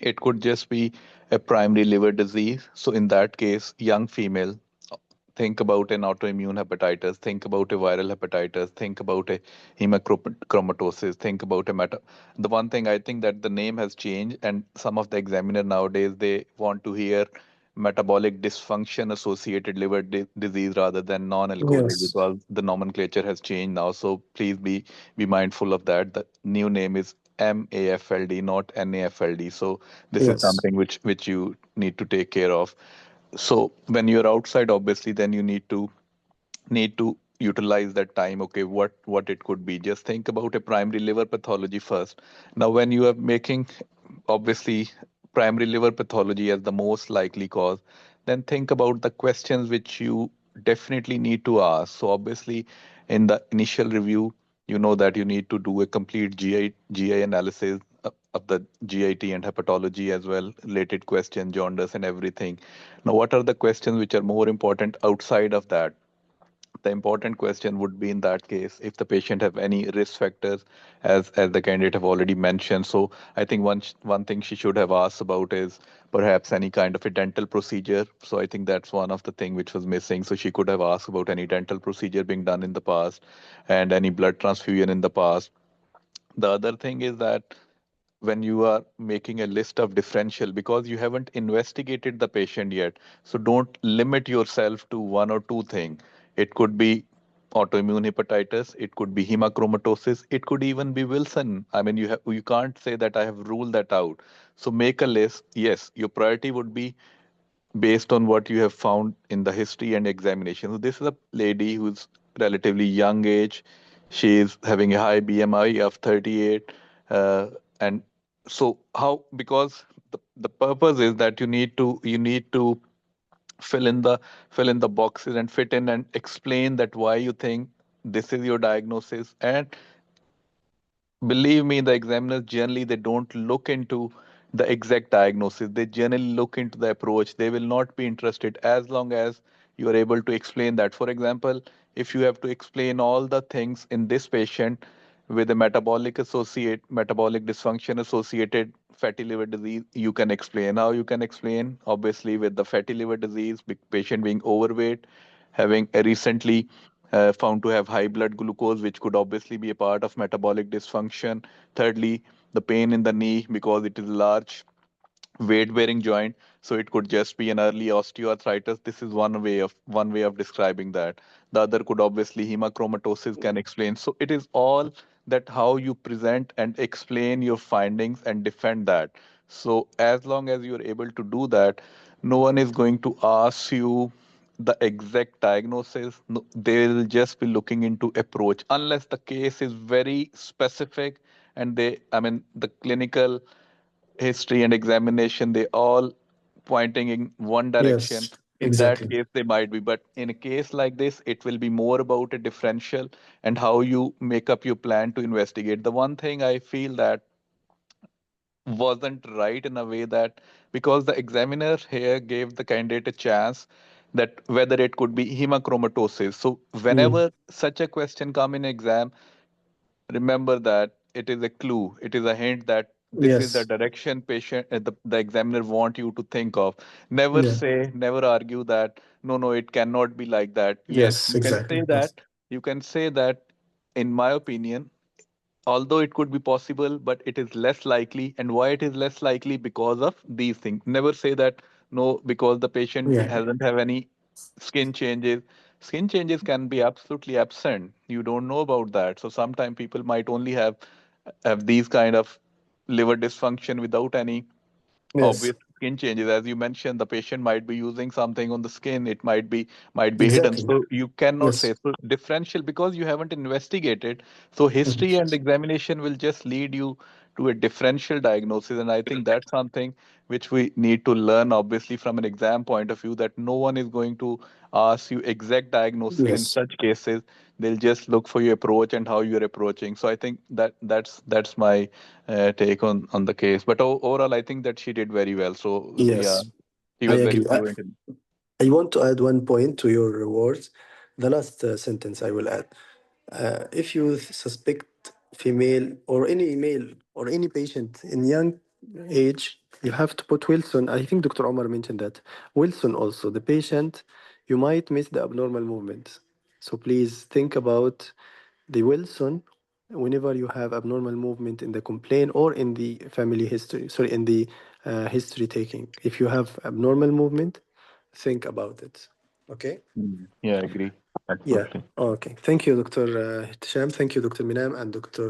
it could just be a primary liver disease. So in that case, young female, think about an autoimmune hepatitis, think about a viral hepatitis, think about a hemochromatosis, think about a meta. The one thing I think that the name has changed, and some of the examiner nowadays they want to hear metabolic dysfunction associated liver disease rather than non-alcoholic yes, because the nomenclature has changed now. So please be mindful of that. The new name is MAFLD, not NAFLD. So this is Yes. something which you need to take care of. So when you're outside, obviously, then you need to utilize that time. Okay, what it could be, just think about a primary liver pathology first. Now when you are making, obviously, primary liver pathology as the most likely cause, then think about the questions which you definitely need to ask. So obviously, in the initial review, you know that you need to do a complete GI analysis of the GIT and hepatology as well, related question, jaundice and everything. Now what are the questions which are more important outside of that? The important question would be, in that case, if the patient have any risk factors, as the candidate have already mentioned. So I think one thing she should have asked about is perhaps any kind of a dental procedure. So I think that's one of the thing which was missing. So she could have asked about any dental procedure being done in the past, and any blood transfusion in the past. The other thing is that when you are making a list of differential, because you haven't investigated the patient yet, so don't limit yourself to one or two things. It could be autoimmune hepatitis, it could be hemochromatosis, it could even be Wilson. I mean, you can't say that I have ruled that out. So make a list. Yes, your priority would be based on what you have found in the history and examination. So this is a lady who's relatively young age. She is having a high BMI of 38. And so how, because the purpose is that you need to fill in the fill in the boxes and fit in and explain that why you think this is your diagnosis. And believe me, the examiners generally, they don't look into the exact diagnosis. They generally look into the approach. They will not be interested as long as you are able to explain that. For example, if you have to explain all the things in this patient with a metabolic dysfunction associated fatty liver disease, you can explain. How you can explain? Obviously, with the fatty liver disease, patient being overweight, having a recently found to have high blood glucose, which could obviously be a part of metabolic dysfunction. Thirdly, the pain in the knee because it is large weight bearing joint, so it could just be an early osteoarthritis. This is one way of describing that. The other could obviously hemochromatosis can explain. So it is all that how you present and explain your findings and defend that. So as long as you're able to do that, no one is going to ask you the exact diagnosis. No, they will just be looking into approach, unless the case is very specific and the clinical history and examination, they all pointing in one direction. Yes, In that exactly. case, they might be. But in a case like this, it will be more about a differential and how you make up your plan to investigate. The one thing I feel that wasn't right in a way, that because the examiner here gave the candidate a chance that whether it could be hemochromatosis. So Mm. whenever such a question come in exam, remember that it is a clue, it is a hint that this is the Yes. direction patient the examiner want you to think of. Never Yeah. say, never argue that no, it cannot be like that. Yes, Yes, you can say exactly. Yes. that. You can say that, in my opinion, although it could be possible, but it is less likely. And why it is less likely? Because of these things. Never say that no, because the patient Yeah. hasn't have any skin changes. Skin changes can be absolutely absent. You don't know about that. So sometimes people might only have these kind of liver dysfunction without any Yes. obvious skin changes. As you mentioned, the patient might be using something on the skin. It might be hidden. Exactly. So you cannot Yes. say so differential because you haven't investigated. So Mhm. history and examination will just lead you to a differential diagnosis. And I think that's something which we need to learn, obviously, from an exam point of view, that no one is going to ask you exact diagnosis in Yes. such cases. They'll just look for your approach and how you're approaching. So I think that's my take on the case. But overall, I think that she did very well. So yeah, Yes, he I was very agree. fluent in. I want to add one point to your words. The last sentence I will add. If you suspect female or any male or any patient in young age, you have to put Wilson. I think Dr. Omar mentioned that. Wilson also, the patient, you might miss the abnormal movement. So please think about the Wilson whenever you have abnormal movement in the complaint or in the family history, sorry, in the history taking. If you have abnormal movement, think about it. Okay. Yeah, I agree. Yeah. Absolutely. Okay. Thank you, Dr. Hisham. Thank you, Dr. Minam and Dr.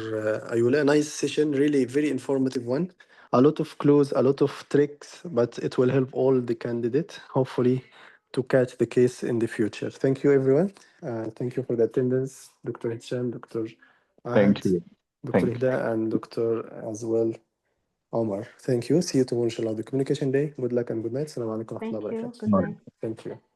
Ayula. Nice session. Really very informative one. A lot of clues, a lot of tricks, but it will help all the candidates, hopefully, to catch the case in the future. Thank you, everyone. Thank you for the attendance, Dr. Hisham, Dr. Ahad, Thank you. Dr. Thank you. Hida, and Dr. as well, Omar. Thank you. See you tomorrow, inshallah, the Communication Day. Good luck and good night. Assalamu alaikum wa rahmatullahi wa Thank you. barakatuh. Good night. Thank you.